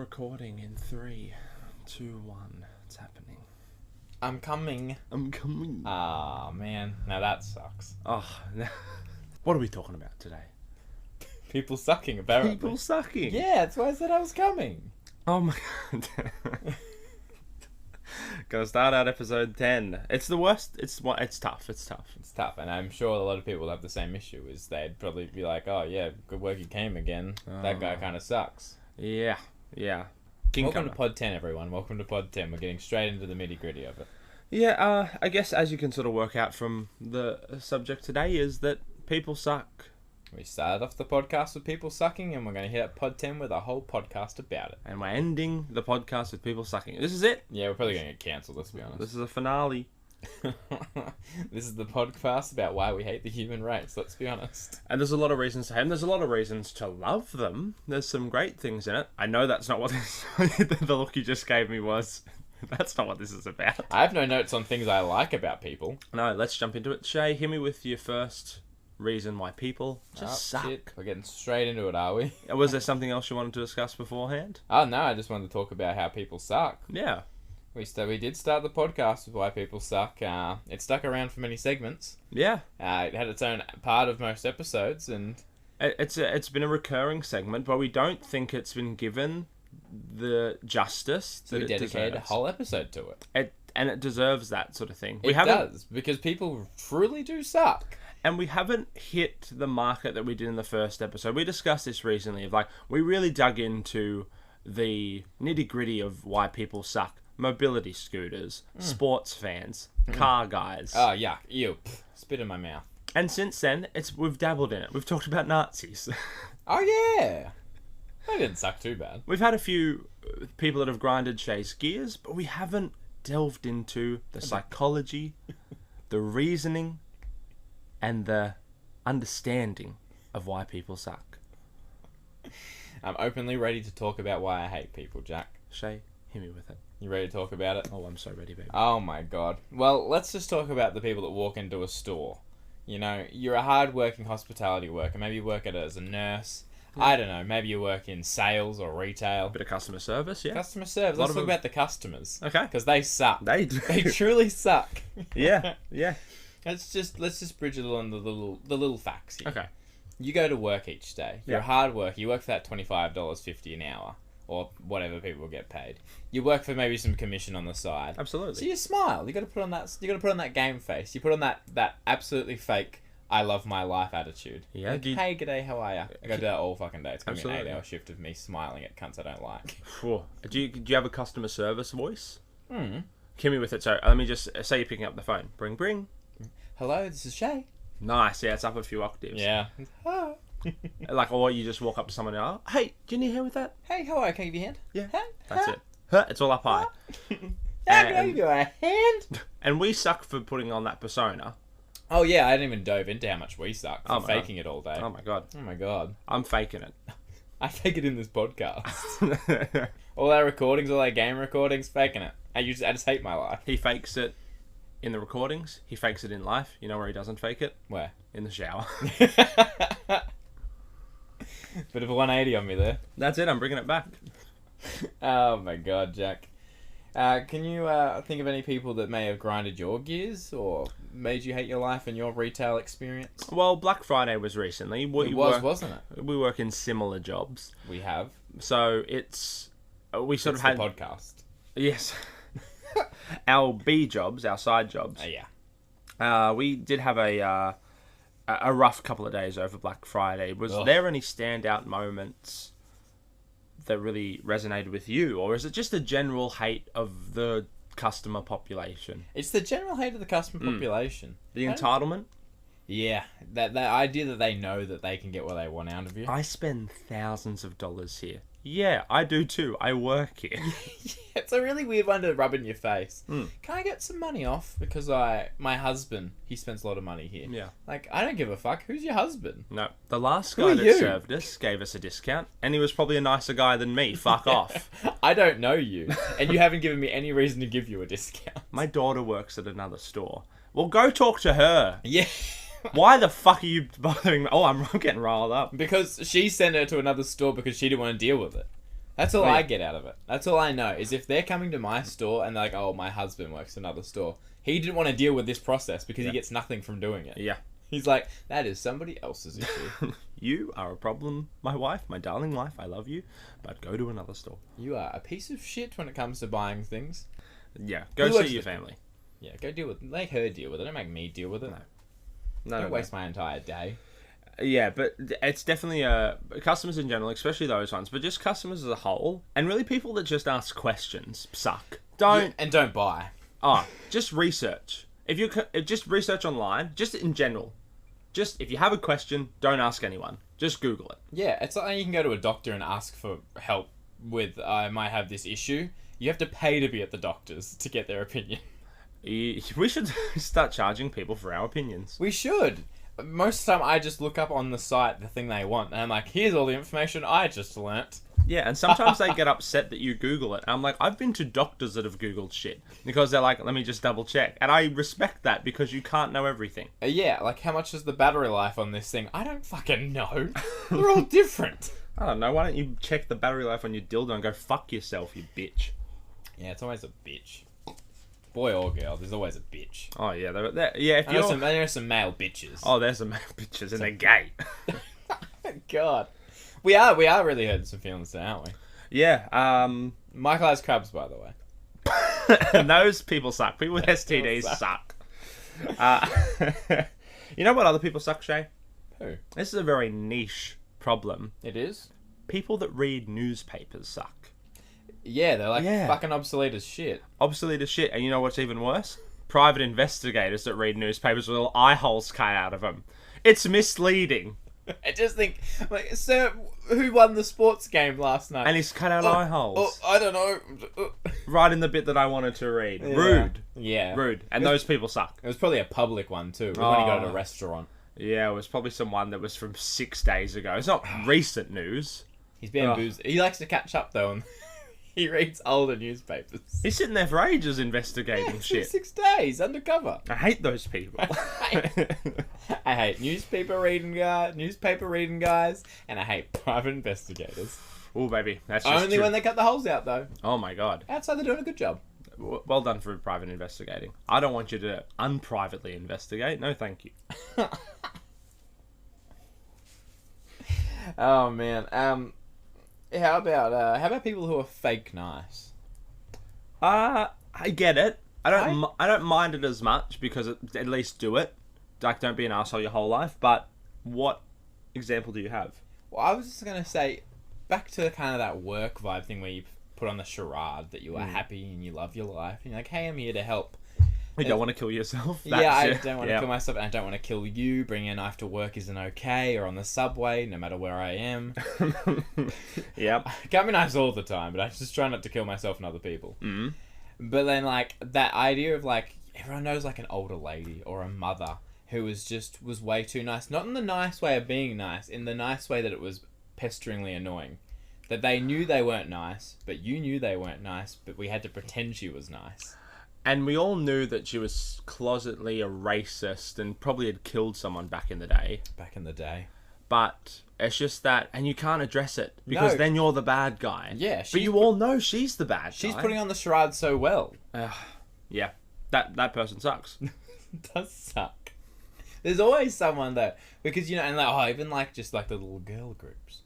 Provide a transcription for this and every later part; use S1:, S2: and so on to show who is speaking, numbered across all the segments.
S1: Recording in 3, 2, 1. It's happening.
S2: I'm coming. Ah, man. Now that sucks.
S1: Oh, what are we talking about today?
S2: People sucking, apparently.
S1: People sucking.
S2: Yeah, that's why I said I was coming.
S1: Oh my god. Gonna start out episode 10. It's the worst. It's tough. It's tough.
S2: And I'm sure a lot of people have the same issue. Is they'd probably be like, "Oh yeah, good work, you came again. That guy kind of sucks."
S1: Yeah.
S2: Welcome to Pod 10, everyone. Welcome to Pod 10. We're getting straight into the nitty-gritty of it.
S1: Yeah. I guess as you can sort of work out from the subject today is that people suck.
S2: We started off the podcast with people sucking, and we're going to hit up Pod 10 with a whole podcast about it.
S1: And we're ending the podcast with people sucking. This is it.
S2: Yeah, we're probably going to get cancelled, let's be honest.
S1: This is a finale.
S2: This is the podcast about why we hate the human race, let's be honest.
S1: And there's a lot of reasons to hate them. There's a lot of reasons to love them. There's some great things in it. I know that's not what this... the look you just gave me was... That's not what this is about.
S2: I have no notes on things I like about people.
S1: No, let's jump into it. Shay, hit me with your first reason why people just suck.
S2: Shit. We're getting straight into it, are we?
S1: Was there something else you wanted to discuss beforehand?
S2: Oh, no, I just wanted to talk about how people suck.
S1: Yeah.
S2: We did start the podcast with why people suck. It stuck around for many segments.
S1: Yeah.
S2: It had its own part of most episodes, and
S1: it's been a recurring segment, but we don't think it's been given the justice that
S2: we
S1: it
S2: dedicated
S1: deserves.
S2: a whole episode to it.
S1: And it deserves that sort of thing.
S2: It does, because people truly do suck.
S1: And we haven't hit the market that we did in the first episode. We discussed this recently. We really dug into the nitty-gritty of why people suck. Mobility scooters, sports fans, car guys.
S2: Oh, yuck. Ew. Spit in my mouth.
S1: And since then, we've dabbled in it. We've talked about Nazis.
S2: Oh, yeah. That didn't suck too bad.
S1: We've had a few people that have grinded Shay's gears, but we haven't delved into the psychology, the reasoning, and the understanding of why people suck.
S2: I'm openly ready to talk about why I hate people, Jack.
S1: Shay, hit me with it.
S2: You ready to talk about it?
S1: Oh, I'm so ready, baby.
S2: Oh my god. Well, let's just talk about the people that walk into a store. You know, you're a hard-working hospitality worker. Maybe you work as a nurse. Yeah. I don't know. Maybe you work in sales or retail.
S1: A bit of customer service, yeah.
S2: Customer service. Let's talk about the customers.
S1: Okay.
S2: Because they suck.
S1: They do.
S2: They truly suck.
S1: Yeah.
S2: Let's just bridge it on the little facts here.
S1: Okay.
S2: You go to work each day. You're a hard worker. You work for that $25.50 an hour. Or whatever people get paid. You work for maybe some commission on the side.
S1: Absolutely.
S2: So you smile. You got to put on that. You got to put on that game face. You put on that absolutely fake "I love my life" attitude.
S1: Yeah.
S2: Like, hey, g'day, how are ya? I got to do that all fucking day. It's gonna
S1: Absolutely.
S2: be an 8-hour shift of me smiling at cunts I don't like.
S1: Do you have a customer service voice? Hit me with it. So let me just say you're picking up the phone. Bring.
S2: Hello, this is Shay.
S1: Nice. Yeah, it's up a few octaves.
S2: Yeah.
S1: Or you just walk up to someone and go, hey, do you need help with that?
S2: Hey, how are you? Can I give you a hand?
S1: Yeah.
S2: Hey,
S1: That's it. It's all up high.
S2: Yeah, can I give you a hand?
S1: And we suck for putting on that persona.
S2: Oh yeah, I didn't even dove into how much we suck for faking it all day.
S1: Oh my god.
S2: Oh my god.
S1: I'm faking it.
S2: I fake it in this podcast. All our recordings, all our game recordings, faking it. I just hate my life.
S1: He fakes it in the recordings. He fakes it in life. You know where he doesn't fake it?
S2: Where?
S1: In the shower.
S2: Bit of a 180 on me there.
S1: That's it. I'm bringing it back.
S2: Oh my god, Jack. Can you think of any people that may have grinded your gears or made you hate your life and your retail experience?
S1: Well, Black Friday was recently.
S2: Wasn't it?
S1: We work in similar jobs.
S2: We have.
S1: So we sort of had
S2: the podcast.
S1: Yes. Our B jobs, our side jobs.
S2: Yeah.
S1: We did have a rough couple of days over Black Friday. Was there any standout moments that really resonated with you, or is it just a general hate of the customer population?
S2: It's the general hate of the customer population.
S1: The entitlement?
S2: Yeah, that idea that they know that they can get what they want out of you.
S1: I spend thousands of dollars here. Yeah, I do too. I work here.
S2: It's a really weird one to rub in your face. Can I get some money off? Because my husband, he spends a lot of money here.
S1: Yeah.
S2: Like, I don't give a fuck. Who's your husband?
S1: No. The last guy that served us gave us a discount, and he was probably a nicer guy than me. Fuck off.
S2: I don't know you, and you haven't given me any reason to give you a discount.
S1: My daughter works at another store. Well, go talk to her.
S2: Yeah.
S1: Why the fuck are you bothering me? Oh, I'm getting riled up.
S2: Because she sent her to another store because she didn't want to deal with it. That's all
S1: Right.
S2: I get out of it. That's all I know, is if they're coming to my store and they're like, oh, my husband works at another store. He didn't want to deal with this process because he gets nothing from doing it.
S1: Yeah.
S2: He's like, that is somebody else's issue.
S1: You are a problem, my wife, my darling wife. I love you, but go to another store.
S2: You are a piece of shit when it comes to buying things.
S1: Yeah, go
S2: Who
S1: see
S2: works
S1: your
S2: with-
S1: family.
S2: Yeah, go deal with it. Let her deal with it. Don't make me deal with it.
S1: No.
S2: Don't waste my entire day.
S1: Yeah, but it's definitely customers in general, especially those ones, but just customers as a whole, and really people that just ask questions suck. Don't
S2: And don't buy.
S1: just research. If just research online, just in general. Just if you have a question, don't ask anyone. Just Google it.
S2: Yeah, it's like you can go to a doctor and ask for help with, I might have this issue. You have to pay to be at the doctor's to get their opinion.
S1: We should start charging people for our opinions.
S2: We should. Most of the time, I just look up on the site the thing they want, and I'm like, here's all the information I just learnt.
S1: Yeah, and sometimes they get upset that you Google it. I'm like, I've been to doctors that have Googled shit because they're like, let me just double check. And I respect that because you can't know everything.
S2: Yeah, like how much is the battery life on this thing? I don't fucking know. They're all different.
S1: I don't know. Why don't you check the battery life on your dildo and go fuck yourself, you bitch?
S2: Yeah, it's always a bitch. Boy or girl, there's always a bitch.
S1: Oh yeah, yeah. If
S2: I know
S1: you're
S2: some male bitches.
S1: oh, there's some bitches and they're gay.
S2: God. We are really hurting some feelings there, aren't we?
S1: Yeah.
S2: Michael has crabs, by the way.
S1: And those people suck. People with STDs suck. You know what other people suck, Shay?
S2: Who?
S1: This is a very niche problem.
S2: It is?
S1: People that read newspapers suck.
S2: Yeah, they're like
S1: Yeah.
S2: fucking obsolete as shit.
S1: Obsolete as shit. And you know what's even worse? Private investigators that read newspapers with little eye holes cut out of them. It's misleading.
S2: I just think, like, sir, who won the sports game last night?
S1: And he's cut out eye holes.
S2: I don't know.
S1: Right in the bit that I wanted to read. Rude.
S2: Yeah.
S1: Rude. And those people suck.
S2: It was probably a public one, too. We only got at a
S1: Oh.
S2: restaurant.
S1: Yeah, it was probably someone that was from 6 days ago. It's not recent news.
S2: He's being
S1: Oh.
S2: boozed. He likes to catch up, though, and he reads older newspapers.
S1: He's sitting there for ages investigating
S2: It's
S1: shit.
S2: 6 days, undercover.
S1: I hate those people.
S2: I hate newspaper reading guys, and I hate private investigators.
S1: Oh, baby. That's just
S2: Only
S1: true.
S2: when they cut the holes out, though.
S1: Oh, my God.
S2: Outside, they're doing a good job.
S1: Well done for private investigating. I don't want you to unprivately investigate. No, thank you.
S2: Oh man. How about people who are fake nice?
S1: I get it. I don't mind it as much because at least do it. Like, don't be an asshole your whole life. But what example do you have?
S2: Well, I was just gonna say, back to kind of that work vibe thing where you put on the charade that you are happy and you love your life, and you're like, hey, I'm here to help.
S1: You don't want to kill yourself?
S2: Yeah, I don't want to kill myself, and I don't want to kill you. Bringing a knife to work isn't okay, or on the subway, no matter where I am.
S1: Yep.
S2: I can't be nice all the time, but I just try not to kill myself and other people.
S1: Mm-hmm.
S2: But then, like, that idea of, like, everyone knows, like, an older lady or a mother who was way too nice. Not in the nice way of being nice, in the nice way that it was pesteringly annoying. That they knew they weren't nice, but you knew they weren't nice, but we had to pretend she was nice.
S1: And we all knew that she was closetly a racist and probably had killed someone back in the day.
S2: Back in the day.
S1: But it's just that, and you can't address it because
S2: No.
S1: then you're the bad guy.
S2: Yeah,
S1: but you all know she's the bad
S2: She's
S1: guy.
S2: putting on the charade so well.
S1: Yeah, that person sucks.
S2: It does suck. There's always someone though, because and even like just like the little girl groups.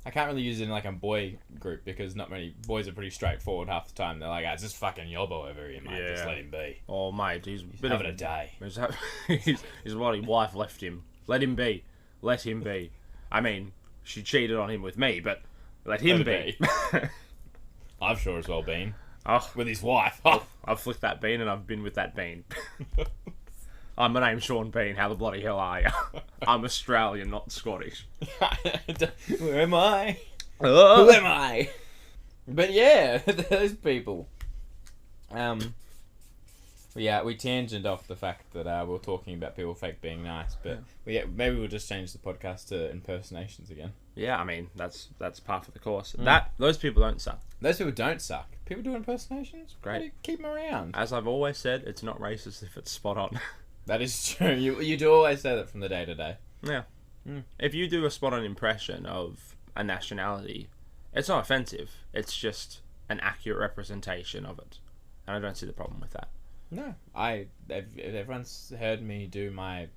S2: I can't really use it in like a boy group because not many boys are pretty straightforward half the time. They're like, it's just fucking yobbo over here, mate. Just let him be.
S1: Oh mate, he's
S2: Having a day.
S1: His wife left him. Let him be. Let him be. I mean, she cheated on him with me, but let him be.
S2: I've sure as well been.
S1: Oh,
S2: With his wife.
S1: I've flicked that bean and I've been with that bean. My name's Sean Bean. How the bloody hell are you? I'm Australian, not Scottish.
S2: Where am I? Who
S1: Oh.
S2: am I? But yeah, those people. Yeah, we tangent off the fact that we're talking about people fake being nice, but maybe we'll just change the podcast to impersonations again.
S1: Yeah, I mean that's par for the course.
S2: Mm.
S1: Those people don't suck.
S2: Those people don't suck. People do impersonations.
S1: Great.
S2: Why do you keep them around.
S1: As I've always said, it's not racist if it's spot on.
S2: That is true. You do always say that from the day to day.
S1: Yeah.
S2: Mm.
S1: If you do a spot on impression of a nationality, It's not offensive. It's just an accurate representation of it. And I don't see the problem with that.
S2: No, everyone's heard me do my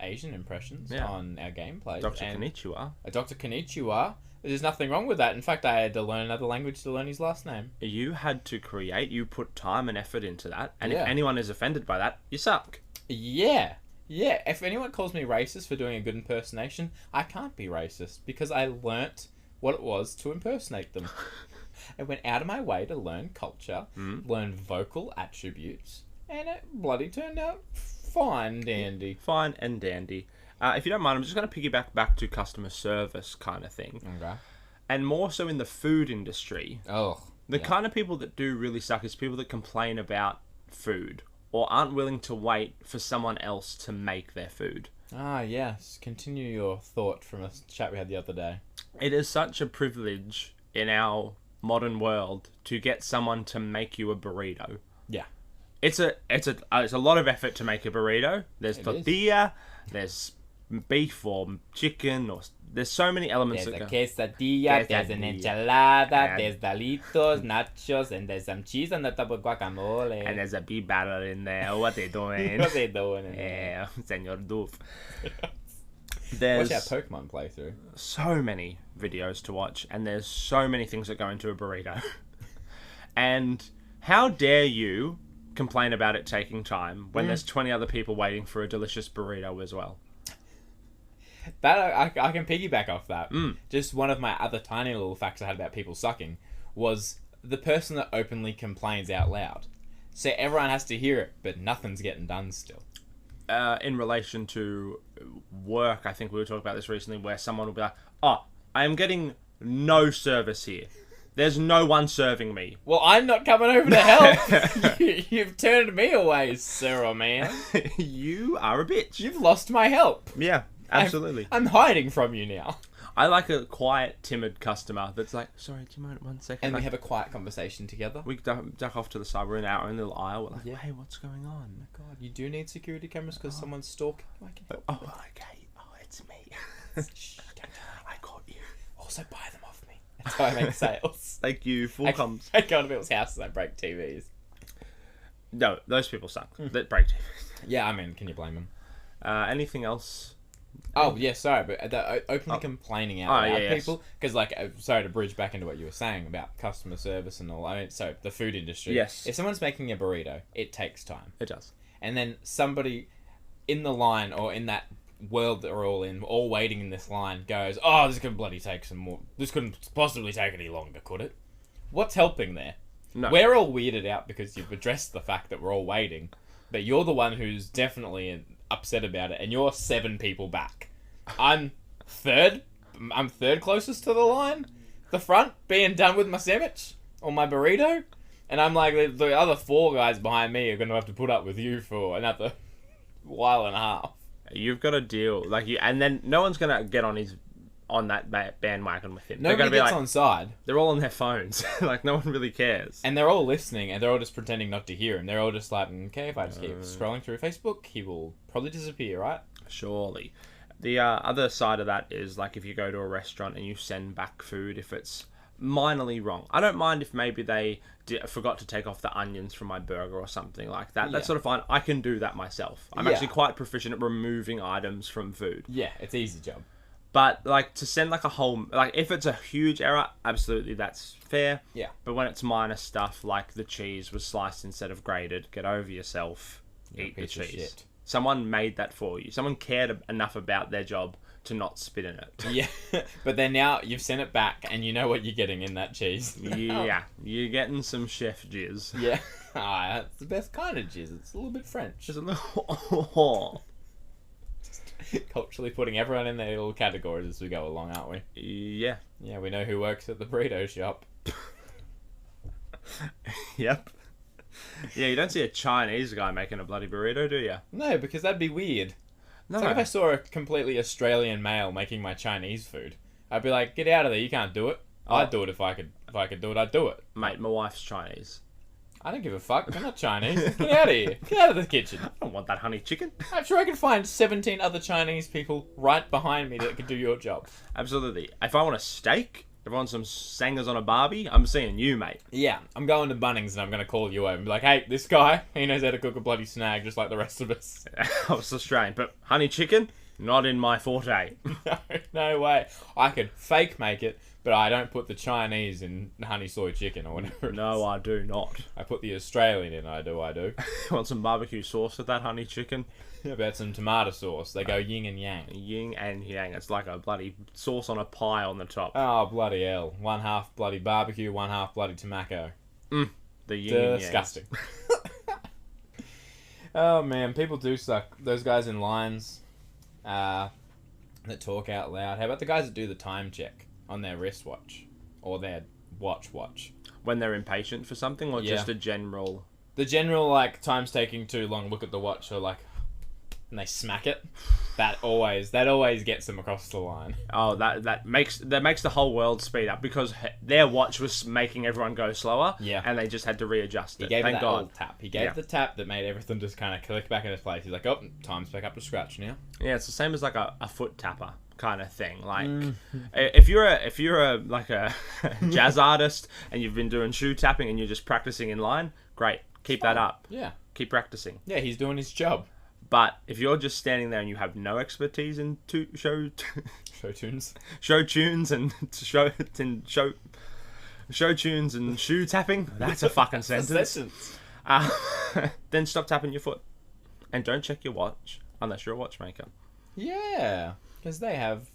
S2: Asian impressions on our gameplay.
S1: Dr. Konnichiwa.
S2: Dr. Konnichiwa. There's nothing wrong with that. In fact, I had to learn another language to learn his last name.
S1: You had to create, you put time and effort into that. And if anyone is offended by that, you suck.
S2: Yeah. Yeah. If anyone calls me racist for doing a good impersonation, I can't be racist because I learnt what it was to impersonate them. I went out of my way to learn culture, learn vocal attributes, and it bloody turned out fine, dandy.
S1: Fine and dandy. If you don't mind, I'm just going to piggyback back to customer service kind of thing.
S2: Okay.
S1: And more so in the food industry.
S2: Oh.
S1: The kind of people that do really suck is people that complain about food or aren't willing to wait for someone else to make their food.
S2: Ah, yes. Continue your thought from a chat we had the other day.
S1: It is such a privilege in our modern world to get someone to make you a burrito.
S2: Yeah.
S1: It's a lot of effort to make a burrito. There's tortilla, there's beef or chicken, or there's so many elements.
S2: There's a quesadilla, there's an enchilada, there's dalitos, nachos, and there's some cheese on the top of guacamole.
S1: And there's a beef batter in there. What they doing?
S2: What they doing in there?
S1: Yeah, Senor Doof.
S2: Watch our Pokemon playthrough.
S1: So many videos to watch, and there's so many things that go into a burrito. And how dare you complain about it taking time when there's 20 other people waiting for a delicious burrito as well?
S2: That I can piggyback off that. Just one of my other tiny little facts I had about people sucking was the person that openly complains out loud. So everyone has to hear it, but nothing's getting done still.
S1: In relation to work, I think we were talking about this recently, where someone will be like, "Oh, I am getting no service here. There's no one serving me."
S2: Well, I'm not coming over to help. You've turned me away, sir or man.
S1: You are a bitch.
S2: You've lost my help.
S1: Yeah, absolutely.
S2: I'm hiding from you now.
S1: I like a quiet, timid customer that's like, "Sorry, do you mind 1 second?"
S2: And we have a quiet conversation together.
S1: We duck off to the side. We're in our own little aisle. We're like, "Hey, what's going on?"
S2: Oh my God, you do need security cameras because someone's stalking. I can help you.
S1: Okay. Oh, it's me.
S2: Shh, don't
S1: I caught you.
S2: Also buy them off me. That's how I make sales.
S1: Thank you. Full comms.
S2: I go to people's houses and I break TVs.
S1: No, those people suck. That break TVs.
S2: Yeah, I mean, can you blame them?
S1: Anything else?
S2: Oh, yeah, sorry, but openly complaining out loud people, because, sorry to bridge back into what you were saying about customer service and all, so the food industry.
S1: Yes.
S2: If someone's making a burrito, it takes time.
S1: It does.
S2: And then somebody in the line, or in that world that we're all in, all waiting in this line, goes, "Oh, this could bloody take some more, this couldn't possibly take any longer, could it?" What's helping there?
S1: No.
S2: We're all weirded out because you've addressed the fact that we're all waiting, but you're the one who's definitely upset about it, and you're 7 people back. I'm third closest to the line, the front, being done with my sandwich or my burrito, and I'm like, the other 4 guys behind me are going to have to put up with you for another while and a half.
S1: You've got to deal and then no one's going to get on that bandwagon with him.
S2: Nobody gets on side.
S1: They're all on their phones. No one really cares.
S2: And they're all listening, and they're all just pretending not to hear him. They're all just like, okay, if I just keep scrolling through Facebook, he will probably disappear, right?
S1: Surely. The other side of that is, if you go to a restaurant and you send back food if it's minorly wrong. I don't mind if maybe they forgot to take off the onions from my burger or something like that. That's sort of fine. I can do that myself. I'm actually quite proficient at removing items from food.
S2: Yeah, it's an easy job.
S1: But, to send, a whole... if it's a huge error, absolutely, that's fair.
S2: Yeah.
S1: But when it's minor stuff, like the cheese was sliced instead of grated, get over yourself, eat the cheese. Someone made that for you. Someone cared enough about their job to not spit in it.
S2: Yeah, but then now you've sent it back, and you know what you're getting in that cheese.
S1: Yeah, you're getting some chef jizz.
S2: Yeah. It's the best kind of jizz. It's a little bit French.
S1: Just a little...
S2: Culturally putting everyone in their little categories as we go along, aren't we?
S1: Yeah.
S2: Yeah, we know who works at the burrito shop.
S1: Yep. Yeah, you don't see a Chinese guy making a bloody burrito, do you?
S2: No, because that'd be weird.
S1: No.
S2: It's like if I saw a completely Australian male making my Chinese food, I'd be like, "Get out of there! You can't do it." I'd do it if I could. If I could do it, I'd do it.
S1: Mate, my wife's Chinese.
S2: I don't give a fuck. I'm not Chinese. Get out of here. Get out of the kitchen.
S1: I don't want that honey chicken.
S2: I'm sure I could find 17 other Chinese people right behind me that could do your job.
S1: Absolutely. If I want a steak, Everyone some sangers on a Barbie? I'm seeing you, mate.
S2: Yeah, I'm going to Bunnings and I'm going to call you over and be like, hey, this guy, he knows how to cook a bloody snag just like the rest of us.
S1: I was Australian, but honey chicken, not in my forte.
S2: No way. I could fake make it, but I don't put the Chinese in honey soy chicken or whatever.
S1: No, I do not.
S2: I put the Australian in, I do.
S1: Want some barbecue sauce with that honey chicken?
S2: How about some tomato sauce? They go yin and yang.
S1: Yin and yang. It's like a bloody sauce on a pie on the top.
S2: Oh, bloody hell. 1/2 bloody barbecue, 1/2 bloody tomato.
S1: The yin and yang.
S2: Disgusting. Oh, man. People do suck. Those guys in lines that talk out loud. How about the guys that do the time check on their wristwatch? Or their watch?
S1: When they're impatient for something, or
S2: Yeah.
S1: just a general...
S2: The general, like, time's taking too long, look at the watch, or like... and they smack it. That always gets them across the line.
S1: Oh, that makes the whole world speed up, because their watch was making everyone go slower.
S2: Yeah.
S1: And they just had to readjust it.
S2: He gave
S1: Thank
S2: it that
S1: God.
S2: old tap. He gave the tap that made everything just kind of click back into place. He's like, oh, time's back up to scratch now.
S1: Yeah, it's the same as like a foot tapper kind of thing. Like, if you're a like a jazz artist and you've been doing shoe tapping and you're just practicing in line, great, keep that up.
S2: Yeah.
S1: Keep practicing.
S2: Yeah, he's doing his job.
S1: But if you're just standing there and you have no expertise in show
S2: tunes
S1: and show tunes and shoe tapping, that's a fucking sentence. Then stop tapping your foot, and don't check your watch unless you're a watchmaker.
S2: Yeah, because they have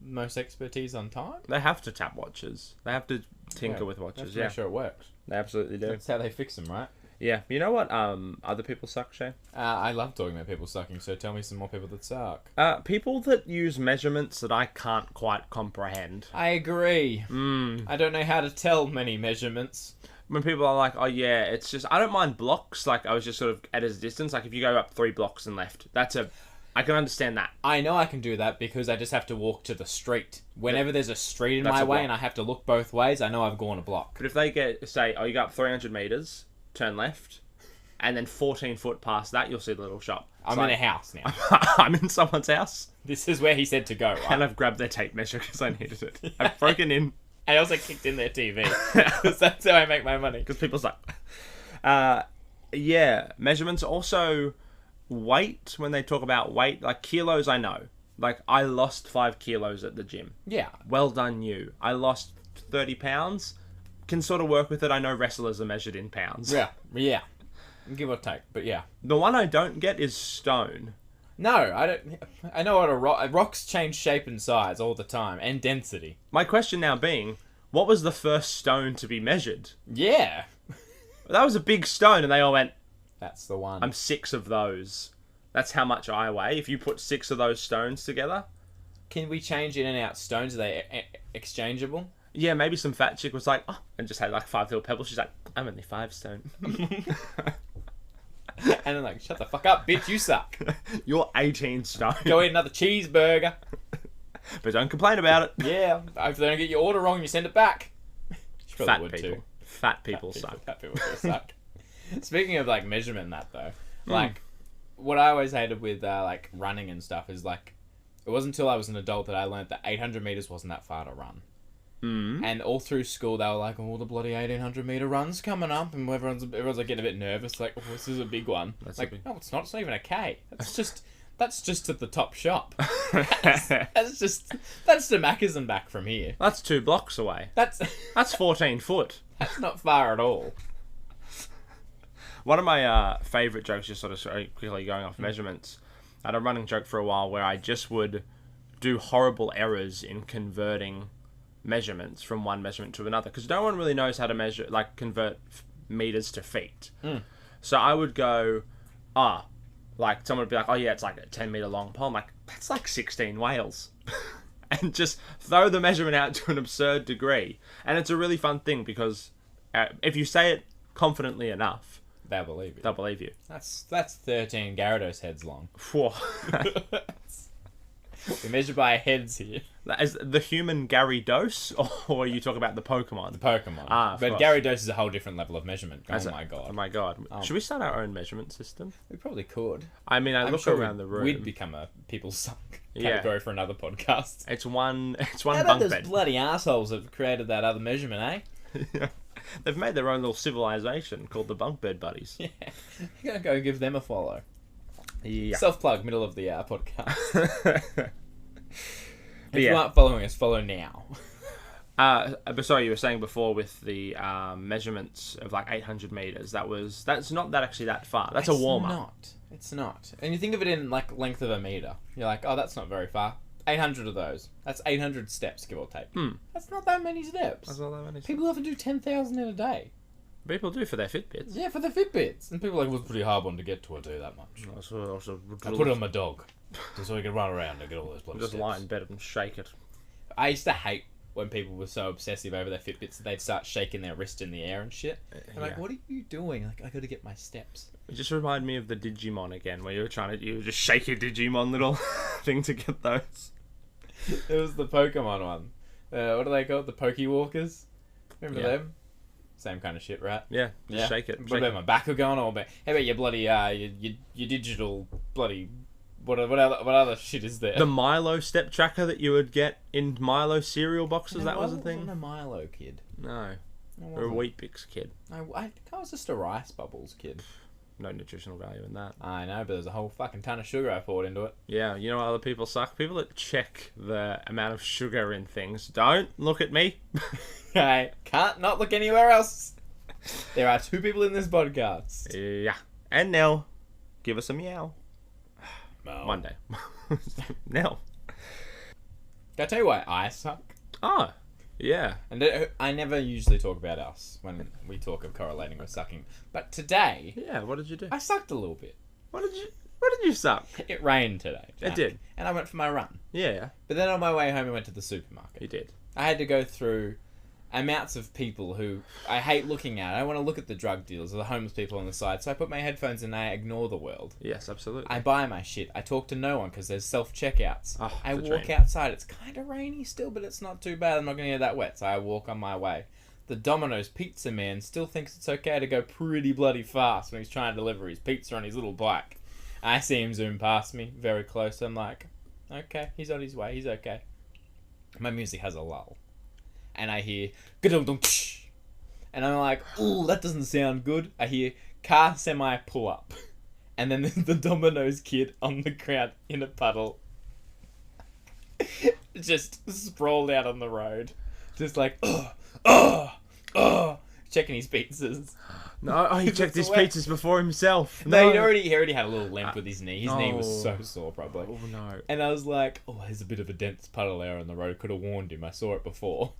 S2: most expertise on time.
S1: They have to tap watches. They have to tinker with watches.
S2: Make sure it works.
S1: They absolutely do.
S2: That's how they fix them, right?
S1: Yeah. You know what? Other people suck, Shay.
S2: I love talking about people sucking. So tell me some more people that suck.
S1: People that use measurements that I can't quite comprehend.
S2: I agree. I don't know how to tell many measurements.
S1: When people are like, oh yeah, it's just, I don't mind blocks. Like, I was just sort of at a distance. Like, if you go up 3 blocks and left, I can understand that.
S2: I know I can do that because I just have to walk to the street. Whenever there's a street in
S1: That's
S2: my
S1: a
S2: way
S1: block.
S2: and I have to look both ways, I know I've gone a block.
S1: But if they say, oh, you go up 300 meters, turn left, and then 14 foot past that, you'll see the little shop.
S2: I'm in a house now.
S1: I'm in someone's house,
S2: This is where he said to go, right?
S1: and I've grabbed their tape measure because I needed it. I've broken in.
S2: I also kicked in their TV because that's how I make my money.
S1: Because people suck. Yeah, measurements. Also, weight, when they talk about weight, like kilos, I know. Like, I lost 5 kilos at the gym.
S2: Yeah.
S1: Well done, you. I lost 30 pounds. Can sort of work with it. I know wrestlers are measured in pounds.
S2: Yeah. Give or take, but yeah.
S1: The one I don't get is stone.
S2: No, I don't. I know what rocks change shape and size all the time, and density.
S1: My question now being, what was the first stone to be measured?
S2: Yeah.
S1: That was a big stone, and they all went,
S2: That's the one.
S1: I'm 6 of those. That's how much I weigh. If you put 6 of those stones together.
S2: Can we change in and out stones? Are they exchangeable?
S1: Yeah, maybe some fat chick was like, oh, and just had like 5 little pebbles. She's like, I'm only 5 stone.
S2: And I'm like, shut the fuck up, bitch, you suck.
S1: You're 18 stone.
S2: Go eat another cheeseburger.
S1: But don't complain about it.
S2: Yeah, if they don't get your order wrong, you send it back. She probably
S1: Fat
S2: would
S1: people.
S2: too.
S1: Fat people suck.
S2: Fat people do suck. Speaking of like measurement and that though, like what I always hated with like running and stuff is like it wasn't until I was an adult that I learned that 800 meters wasn't that far to run. And all through school they were like, oh, the bloody 1800 meter run's coming up, and everyone's like getting a bit nervous, like, oh, this is a big one.
S1: That's
S2: like,
S1: a big...
S2: no, it's not. It's not even a K. That's just at the top shop. that's to Macca's and back from here.
S1: That's 2 blocks away.
S2: That's
S1: 14 foot.
S2: That's not far at all.
S1: One of my favourite jokes, just sort of quickly going off measurements, I had a running joke for a while where I just would do horrible errors in converting measurements from one measurement to another, because no one really knows how to measure, like, convert meters to feet. So I would go, like, someone would be like, oh yeah, it's like a 10 meter long pole. I'm like, that's like 16 whales. And just throw the measurement out to an absurd degree. And it's a really fun thing, because if you say it confidently enough,
S2: They'll believe you.
S1: they'll believe you.
S2: That's 13 Gyarados heads long.
S1: Whew.
S2: We measure by heads here.
S1: As the human Gary Dose, or you talk about the Pokemon?
S2: The Pokemon.
S1: But
S2: But Gary Dose is a whole different level of measurement.
S1: Oh
S2: God.
S1: my god. Should we start our own measurement system?
S2: We probably could.
S1: I mean, I look
S2: sure
S1: around the room.
S2: We'd become a People Suck
S1: Yeah.
S2: category for another podcast.
S1: It's one
S2: How about
S1: bunk
S2: those
S1: bed.
S2: bloody assholes that created that other measurement, eh?
S1: Yeah. They've made their own little civilization called the Bunk Bed Buddies.
S2: Yeah. You're going to go give them a follow.
S1: Yeah.
S2: Self-plug, middle of the podcast. If
S1: Yeah.
S2: you aren't following us, follow now.
S1: But sorry, you were saying before with the measurements of like 800 meters. That's not that actually that far. That's a warm up.
S2: It's not. And you think of it in like length of a meter. You're like, oh, that's not very far. 800 of those. That's 800 steps, give or take. That's not that many steps.
S1: That's not that many.
S2: People have to do 10,000 in a day.
S1: People do for their Fitbits.
S2: Yeah, for the Fitbits. And people are like, well, it's a pretty hard one to get to. I do that much. I put it on my dog. Just so he can run around and get all those bloody
S1: Just
S2: steps.
S1: lie in bed and shake it.
S2: I used to hate when people were so obsessive over their Fitbits that they'd start shaking their wrist in the air and shit. I'm like, what are you doing? Like, I gotta get my steps.
S1: It just reminded me of the Digimon again, where you were just shake your Digimon little thing to get those.
S2: It was the Pokemon one. What do they call it? The Pokewalkers? Remember them? Same kind of shit, right?
S1: Yeah, just shake it.
S2: What about my Bakugan or how about your bloody your digital bloody what other shit is there?
S1: The Milo step tracker that you would get in Milo cereal boxes. That was a thing.
S2: I wasn't a Milo kid.
S1: No, or a Wheat Bix kid.
S2: I think I was just a Rice Bubbles kid.
S1: No nutritional value in that.
S2: I know, but there's a whole fucking ton of sugar I poured into it.
S1: Yeah, you know what other people suck? People that check the amount of sugar in things. Don't look at me.
S2: I can't not look anywhere else. There are 2 people in this podcast.
S1: Yeah. And Nell, give us a meow.
S2: No.
S1: Monday. Nell.
S2: Can I tell you why I suck?
S1: Oh, yeah.
S2: And I never usually talk about us when we talk of correlating with sucking. But today,
S1: Yeah, what did you do?
S2: I sucked a little bit.
S1: What did you suck?
S2: It rained today, Jack,
S1: It did.
S2: and I went for my run.
S1: Yeah,
S2: But then on my way home, I went to the supermarket.
S1: you did.
S2: I had to go through amounts of people who I hate looking at. I don't want to look at the drug dealers or the homeless people on the side, so I put my headphones in and I ignore the world.
S1: Yes, absolutely.
S2: I buy my shit. I talk to no one because there's self-checkouts.
S1: Oh,
S2: I
S1: the
S2: walk
S1: dream.
S2: outside. It's kind of rainy still, but it's not too bad. I'm not going to get that wet, so I walk on my way. The Domino's pizza man still thinks it's okay to go pretty bloody fast when he's trying to deliver his pizza on his little bike. I see him zoom past me, very close. I'm like, okay, he's on his way. He's okay. My music has a lull. And I hear, "Ga-dum-dum-tsh." And I'm like, ooh, that doesn't sound good. I hear car semi pull up. And then the Domino's kid on the ground in a puddle. Just sprawled out on the road. Just like, checking his pizzas.
S1: No, he checked his
S2: wet.
S1: pizzas before himself.
S2: No, he already had a little limp with his knee. His knee was
S1: Oh.
S2: so sore, probably.
S1: Oh no.
S2: And I was like, oh, there's a bit of a dense puddle there on the road. Could have warned him. I saw it before.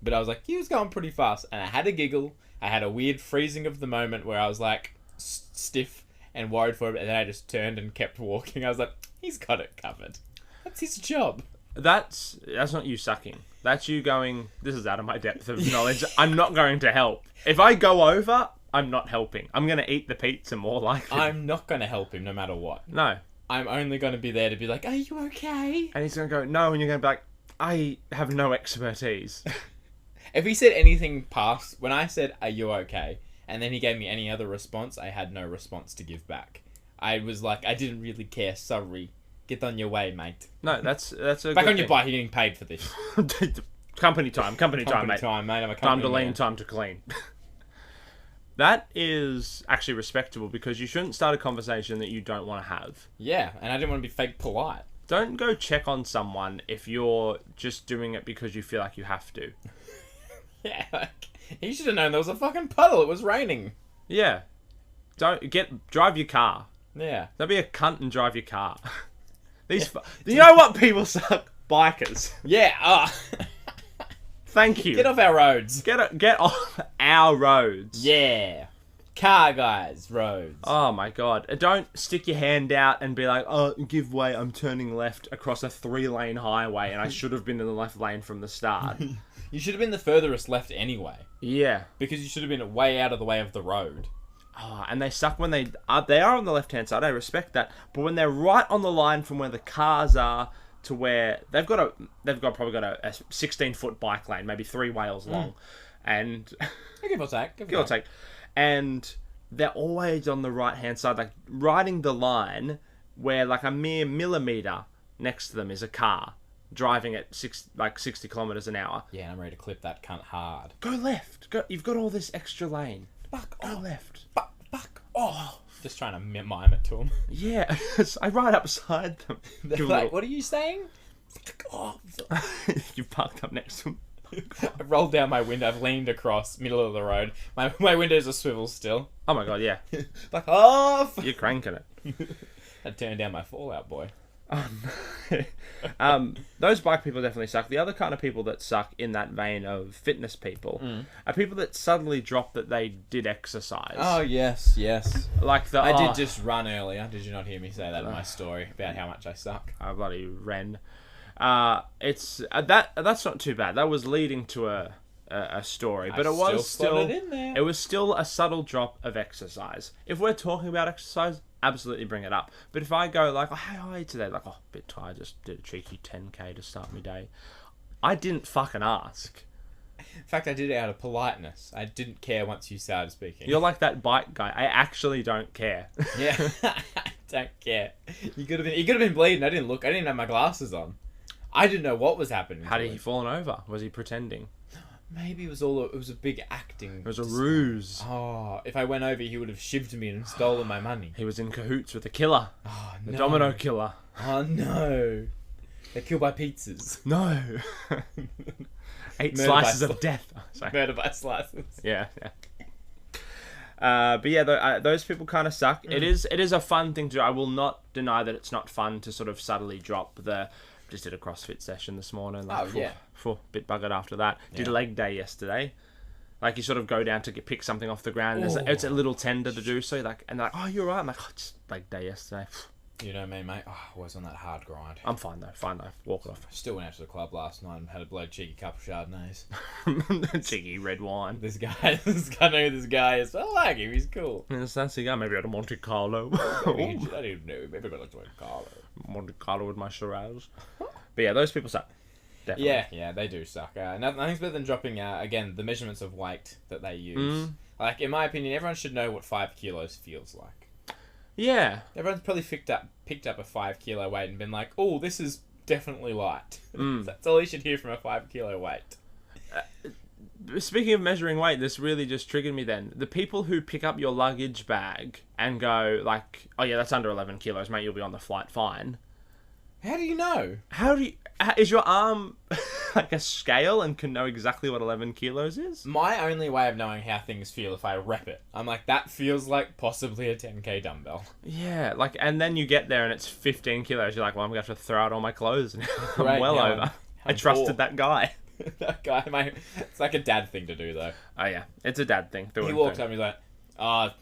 S2: But I was like, he was going pretty fast. And I had a giggle. I had a weird freezing of the moment where I was like stiff and worried for him. And then I just turned and kept walking. I was like, he's got it covered. That's his job.
S1: That's not you sucking. That's you going, this is out of my depth of knowledge. I'm not going to help. If I go over, I'm not helping. I'm going to eat the pizza more likely.
S2: I'm not going to help him no matter what.
S1: No.
S2: I'm only going to be there to be like, are you okay?
S1: And he's going to go, no, and you're going to be like, I have no expertise.
S2: If he said anything past, when I said, are you okay? And then he gave me any other response, I had no response to give back. I was like, I didn't really care, sorry. Get on your way, mate.
S1: No, that's a
S2: Back
S1: good
S2: on your bike, you're getting paid for this.
S1: Company time,
S2: Company
S1: mate.
S2: time, mate. I'm a
S1: Time
S2: company
S1: to lean,
S2: man.
S1: time to clean. That is actually respectable because you shouldn't start a conversation that you don't want to have.
S2: Yeah, and I didn't want to be fake polite.
S1: Don't go check on someone if you're just doing it because you feel like you have to.
S2: Yeah, like, he should have known there was a fucking puddle. It was raining.
S1: Yeah. Drive your car.
S2: Yeah.
S1: Don't be a cunt and drive your car. You know what people suck? Bikers.
S2: Yeah,
S1: Thank you.
S2: Get off our roads.
S1: Get off our roads.
S2: Yeah. Car guys, roads.
S1: Oh my god. Don't stick your hand out and be like, oh, give way, I'm turning left across a 3-lane highway and I should have been in the left lane from the start.
S2: You should have been the furthest left anyway.
S1: Yeah.
S2: Because you should have been way out of the way of the road.
S1: Oh, and they suck when they are on the left-hand side. I respect that. But when they're right on the line from where the cars are, to where they've probably got a 16-foot bike lane, maybe 3 whales long, and
S2: Give or take.
S1: give or take, and they're always on the right hand side, like riding the line where like a mere millimeter next to them is a car driving at 60 kilometers an hour.
S2: Yeah, I'm ready to clip that cunt hard.
S1: Go left. You've got all this extra lane. Go left.
S2: Fuck off. Just trying to mime it to them.
S1: Yeah, I ride up beside them.
S2: They're like, what are you saying? Fuck off.
S1: You parked up next to them.
S2: I've rolled down my window. I've leaned across, middle of the road. My window's a swivel still.
S1: Oh my god, yeah.
S2: Fuck off.
S1: You're cranking it.
S2: I turned down my Fallout Boy.
S1: Those bike people definitely suck. The other kind of people that suck in that vein of fitness people are people that suddenly drop that they did exercise.
S2: Oh, yes.
S1: Like
S2: I did just run earlier. Did you not hear me say that in my story about how much I suck?
S1: I bloody ran. It's that's not too bad. That was leading to a story, but it was still a subtle drop of exercise. If we're talking about exercise, absolutely bring it up. But if I go like, oh, how are you today? Like, oh, a bit tired, just did a cheeky 10k to start my day. I didn't fucking ask.
S2: In fact, I did it out of politeness. I didn't care once you started speaking.
S1: You're like that bike guy. I actually don't care.
S2: Yeah, I don't care. You could have been bleeding. I didn't look. I didn't even have my glasses on. I didn't know what was happening.
S1: Had he fallen over? Was he pretending?
S2: Maybe it was a big acting.
S1: It was a ruse.
S2: Oh, if I went over, he would have shivved me and stolen my money.
S1: He was in cahoots with the killer.
S2: Oh,
S1: the
S2: no.
S1: domino killer.
S2: Oh, no. They're killed by pizzas.
S1: No. 8 slices of death. Oh, sorry.
S2: Murder by slices.
S1: Yeah. But yeah, those people kind of suck. It is a fun thing to do. I will not deny that it's not fun to sort of subtly drop the... Just did a CrossFit session this morning. Like, bit buggered after that. Did a leg day yesterday. Like, you sort of go down to pick something off the ground. And it's a little tender to do so. And they're like, oh, you're right. I'm like, oh, just leg day yesterday.
S2: You know me, mate. Oh, I was on that hard grind.
S1: I'm fine though. Walk it off.
S2: Still went out to the club last night and had a blood cheeky cup of Chardonnays.
S1: Cheeky red wine.
S2: This guy know who this guy is. I like him. He's cool.
S1: It's a fancy guy. Maybe at a Monte Carlo.
S2: I don't even know. Maybe I like to Monte Carlo.
S1: Monte Carlo with my Shiraz. But yeah, those people suck. Definitely.
S2: Yeah, they do suck. Nothing's better than dropping, again, the measurements of weight that they use. Like, in my opinion, everyone should know what 5 kilos feels like.
S1: Yeah.
S2: Everyone's probably picked up a 5 kilo weight and been like, oh, this is definitely light. That's all you should hear from a 5 kilo weight.
S1: Speaking of measuring weight, this really just triggered me then. The people who pick up your luggage bag and go like, oh yeah, that's under 11 kilos, mate, you'll be on the flight fine.
S2: How do you know?
S1: Is your arm like a scale and can know exactly what 11 kilos is?
S2: My only way of knowing how things feel if I rep it. I'm like, that feels like possibly a 10k dumbbell.
S1: Yeah, like, and then you get there and it's 15 kilos. You're like, well, I'm going to have to throw out all my clothes and I'm well over. I trusted that guy.
S2: That guy, it's like a dad thing to do though.
S1: Oh yeah, it's a dad thing.
S2: He walks up and he's like,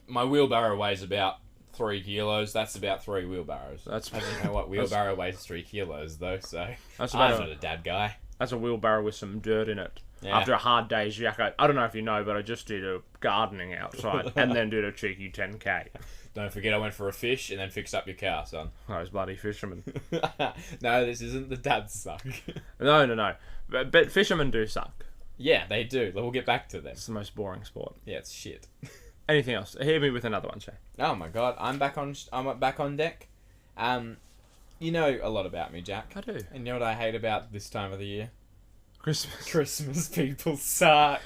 S2: my wheelbarrow weighs about 3 kilos. That's about 3 wheelbarrows. I don't know what wheelbarrow weighs 3 kilos though, so I'm not a dad guy.
S1: That's a wheelbarrow with some dirt in it. Yeah. After a hard day's yak, I don't know if you know, but I just did a gardening outside and then did a cheeky 10k.
S2: Don't forget I went for a fish and then fixed up your car, son.
S1: Those bloody fishermen.
S2: No, this isn't the dads suck.
S1: No. But fishermen do suck.
S2: Yeah, they do. We'll get back to them.
S1: It's the most boring sport.
S2: Yeah, it's shit.
S1: Anything else? Hear me with another one, Shay.
S2: Oh my god, I'm back on deck. You know a lot about me, Jack.
S1: I do.
S2: And you know what I hate about this time of the year?
S1: Christmas
S2: people suck.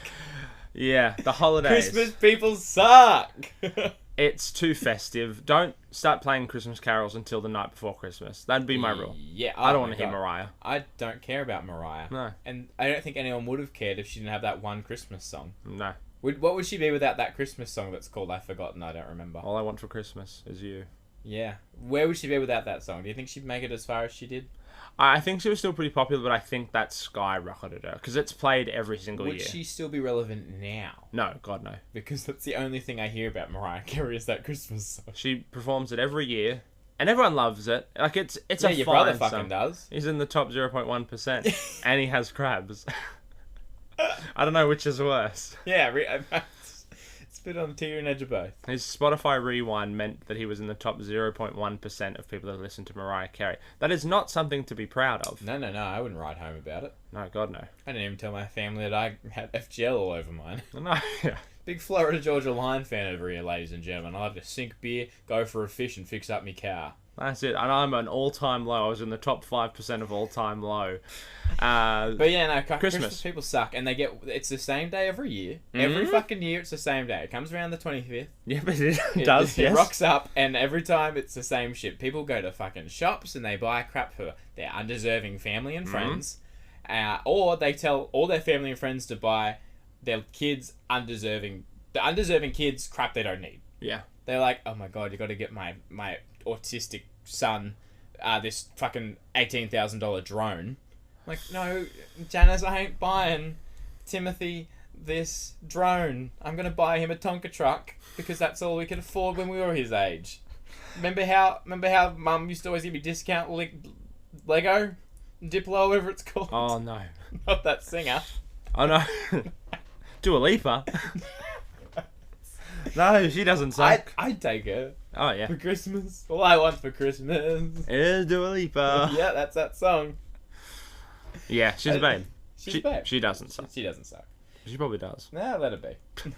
S1: Yeah, the holidays.
S2: Christmas people suck.
S1: It's too festive. Don't start playing Christmas carols until the night before Christmas. That'd be my rule.
S2: Yeah,
S1: I don't want to hear Mariah.
S2: I don't care about Mariah.
S1: No.
S2: And I don't think anyone would have cared if she didn't have that one Christmas song.
S1: No.
S2: What would she be without that Christmas song that's called I've Forgotten? I don't remember.
S1: All I want for Christmas is you.
S2: Yeah. Where would she be without that song? Do you think she'd make it as far as she did?
S1: I think she was still pretty popular, but I think that skyrocketed her because it's played every single year.
S2: Would she still be relevant now?
S1: No, God no.
S2: Because that's the only thing I hear about Mariah Carey is that Christmas song.
S1: She performs it every year, and everyone loves it. Like it's
S2: yeah,
S1: a
S2: your
S1: fine
S2: brother
S1: song.
S2: fucking does.
S1: He's in the top 0.1%, and he has crabs. I don't know which is worse.
S2: Yeah, it's Bit on the teetering edge of both.
S1: His Spotify rewind meant that he was in the top 0.1% of people that listen to Mariah Carey. That is not something to be proud of.
S2: No, I wouldn't write home about it.
S1: No, God, no.
S2: I didn't even tell my family that I had FGL all over mine.
S1: No, yeah.
S2: Big Florida Georgia Line fan over here, ladies and gentlemen. I love to sink beer, go for a fish, and fix up me car.
S1: That's it. And I'm an all-time low. I was in the top 5% of all-time low.
S2: But yeah, no, Christmas people suck. And it's the same day every year. Every fucking year it's the same day. It comes around the 25th.
S1: Yeah, but it does, yes.
S2: It rocks up, and every time it's the same shit. People go to fucking shops and they buy crap for their undeserving family and friends. Or they tell all their family and friends to buy their kids the undeserving kids crap they don't need.
S1: Yeah.
S2: They're like, oh my god, you got to get my autistic son this fucking $18,000 drone. I'm like, no, Janice, I ain't buying Timothy this drone. I'm gonna buy him a Tonka truck because that's all we could afford when we were his age. Remember how Mum used to always give me discount Lego, Diplo, whatever it's called.
S1: Oh no,
S2: not that singer.
S1: Oh no, Dua Lipa. No, she doesn't suck.
S2: I'd take her.
S1: Oh yeah.
S2: For Christmas. All I want for Christmas
S1: is Dua Lipa.
S2: Yeah, that's that song.
S1: Yeah, she's a babe.
S2: She's a babe.
S1: She doesn't suck.
S2: She doesn't suck.
S1: She probably does.
S2: Nah, let her be.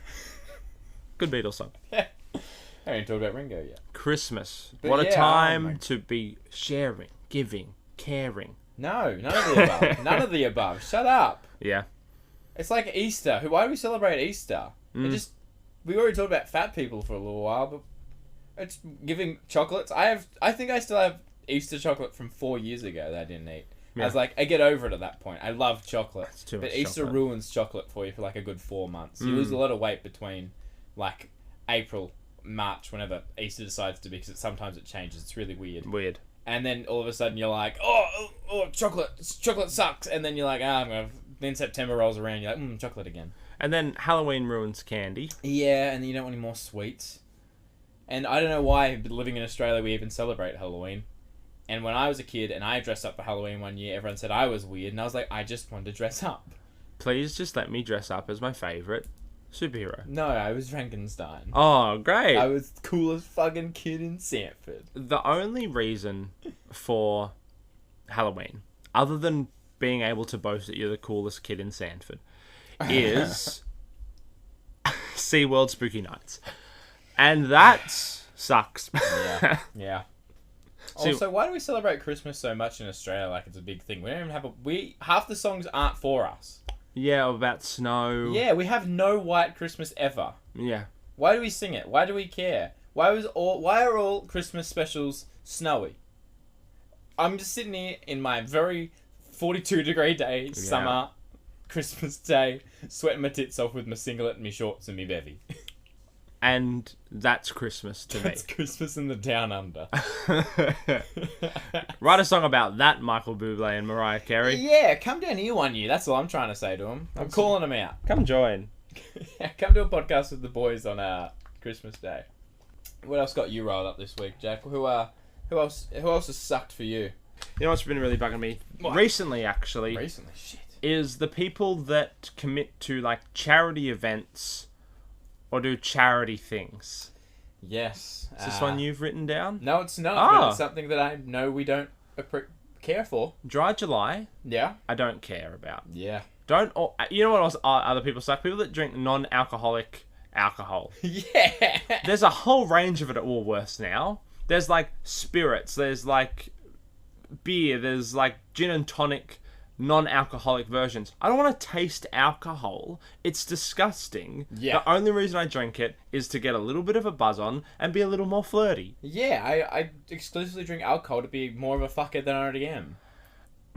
S1: Good Beatles song.
S2: Yeah. I haven't talked about Ringo yet.
S1: Christmas.
S2: But
S1: what
S2: yeah,
S1: a time to be sharing, giving, caring.
S2: No, none of the above. None of the above. Shut up.
S1: Yeah.
S2: It's like Easter. Why do we celebrate Easter? We already talked about fat people for a little while, but it's giving chocolates. I think I still have Easter chocolate from 4 years ago that I didn't eat. Yeah. I was like, I get over it at that point. I love chocolate. But Easter chocolate ruins chocolate for you for like a good 4 months. You lose a lot of weight between like April, March, whenever Easter decides to be, because sometimes it changes. It's really weird. And then all of a sudden you're like, oh, chocolate sucks. And then you're like, then September rolls around, you're like, chocolate again.
S1: And then Halloween ruins candy.
S2: Yeah, and you don't want any more sweets. And I don't know why, but living in Australia, we even celebrate Halloween. And when I was a kid and I dressed up for Halloween one year, everyone said I was weird. And I was like, I just wanted to dress up.
S1: Please just let me dress up as my favourite superhero.
S2: No, I was Frankenstein.
S1: Oh, great.
S2: I was the coolest fucking kid in Sanford.
S1: The only reason for Halloween, other than being able to boast that you're the coolest kid in Sanford, is SeaWorld Spooky Nights. And that sucks.
S2: Yeah. Also, why do we celebrate Christmas so much in Australia like it's a big thing? We don't even have half the songs aren't for us.
S1: Yeah, about snow.
S2: Yeah, we have no white Christmas ever.
S1: Yeah.
S2: Why do we sing it? Why do we care? Why are all Christmas specials snowy? I'm just sitting here in my very 42-degree day, summer, Christmas day, sweating my tits off with my singlet and my shorts and my bevy.
S1: And that's Christmas to me.
S2: That's Christmas in the down under.
S1: Write a song about that, Michael Bublé and Mariah Carey.
S2: Yeah, come down here one year. That's all I'm trying to say to them. I'm calling them out.
S1: Come join.
S2: Come do a podcast with the boys on Christmas Day. What else got you rolled up this week, Jack? Who else has sucked for you?
S1: You know what's been really bugging me? What? Recently,
S2: shit.
S1: Is the people that commit to like charity events or do charity things.
S2: Yes.
S1: Is this one you've written down?
S2: No, it's not. But it's something that I know we don't care for.
S1: Dry July.
S2: Yeah.
S1: I don't care about.
S2: Yeah.
S1: You know what else other people suck? People that drink non-alcoholic alcohol.
S2: Yeah.
S1: There's a whole range of it at Woolworths now. There's like spirits. There's like beer. There's like gin and tonic non-alcoholic versions. I don't want to taste alcohol. It's disgusting.
S2: Yeah.
S1: The only reason I drink it is to get a little bit of a buzz on and be a little more flirty.
S2: Yeah, I exclusively drink alcohol to be more of a fucker than I already am.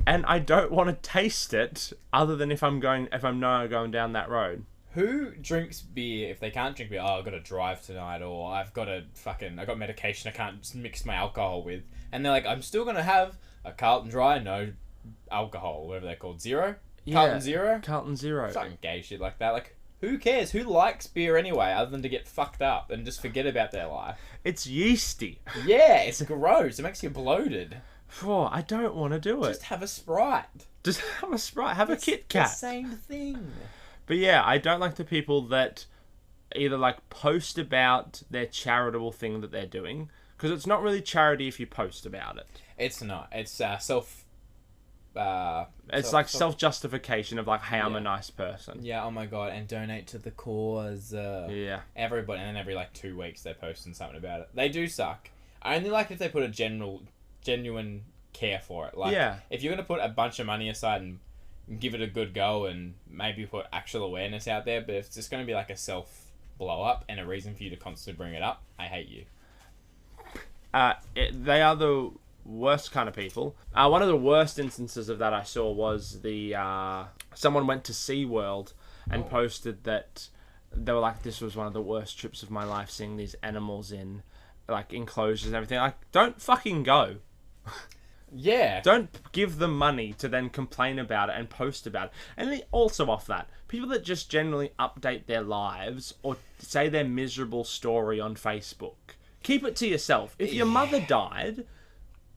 S1: And I don't want to taste it other than if I'm going down that road.
S2: Who drinks beer if they can't drink beer? Oh, I've got to drive tonight, or I got medication I can't mix my alcohol with. And they're like, I'm still going to have a Carlton Dry, no alcohol, whatever they're called. Zero?
S1: Yeah,
S2: Carlton Zero?
S1: Carlton Zero.
S2: Fucking gay shit like that. Like, who cares? Who likes beer anyway, other than to get fucked up and just forget about their life?
S1: It's yeasty.
S2: Yeah, it's gross. It makes you bloated.
S1: Oh, I don't want to do it.
S2: Just have a Sprite.
S1: Just have a Sprite. Have a Kit Kat.
S2: The same thing.
S1: But yeah, I don't like the people that either like post about their charitable thing that they're doing, because it's not really charity if you post about it.
S2: It's not. It's
S1: It's like self-justification of like, hey, I'm a nice person.
S2: Yeah, oh my god, and donate to the cause.
S1: Yeah.
S2: Everybody, and then every like 2 weeks they're posting something about it. They do suck. I only like if they put a genuine care for it. Like, if you're going to put a bunch of money aside and give it a good go and maybe put actual awareness out there, but if it's just going to be like a self-blow-up and a reason for you to constantly bring it up, I hate you.
S1: They are the worst kind of people. One of the worst instances of that I saw was someone went to SeaWorld and posted that they were like, this was one of the worst trips of my life, seeing these animals in like enclosures and everything. Like, don't fucking go.
S2: Yeah.
S1: Don't give them money to then complain about it and post about it. And also off that, people that just generally update their lives or say their miserable story on Facebook, keep it to yourself. If your mother died,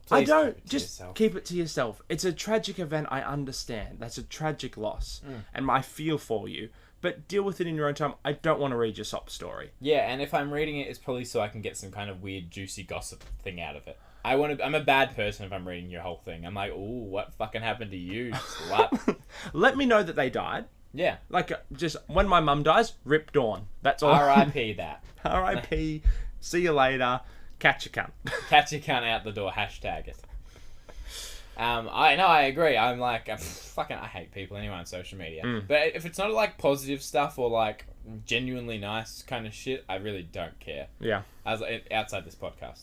S2: Please
S1: keep it to yourself. It's a tragic event, I understand. That's a tragic loss. And I feel for you. But deal with it in your own time. I don't want to read your sob story.
S2: Yeah, and if I'm reading it, it's probably so I can get some kind of weird, juicy gossip thing out of it. I'm a bad person if I'm reading your whole thing. I'm like, ooh, what fucking happened to you, slut?
S1: Let me know that they died.
S2: Yeah.
S1: Like, just when my mum dies, rip Dawn. That's all.
S2: R.I.P. that.
S1: R.I.P. See you later. Catch a cunt.
S2: Catch a cunt out the door. Hashtag it. I agree. I'm like, I hate people anyway on social media. But if it's not like positive stuff or like genuinely nice kind of shit, I really don't care.
S1: Yeah.
S2: Outside this podcast.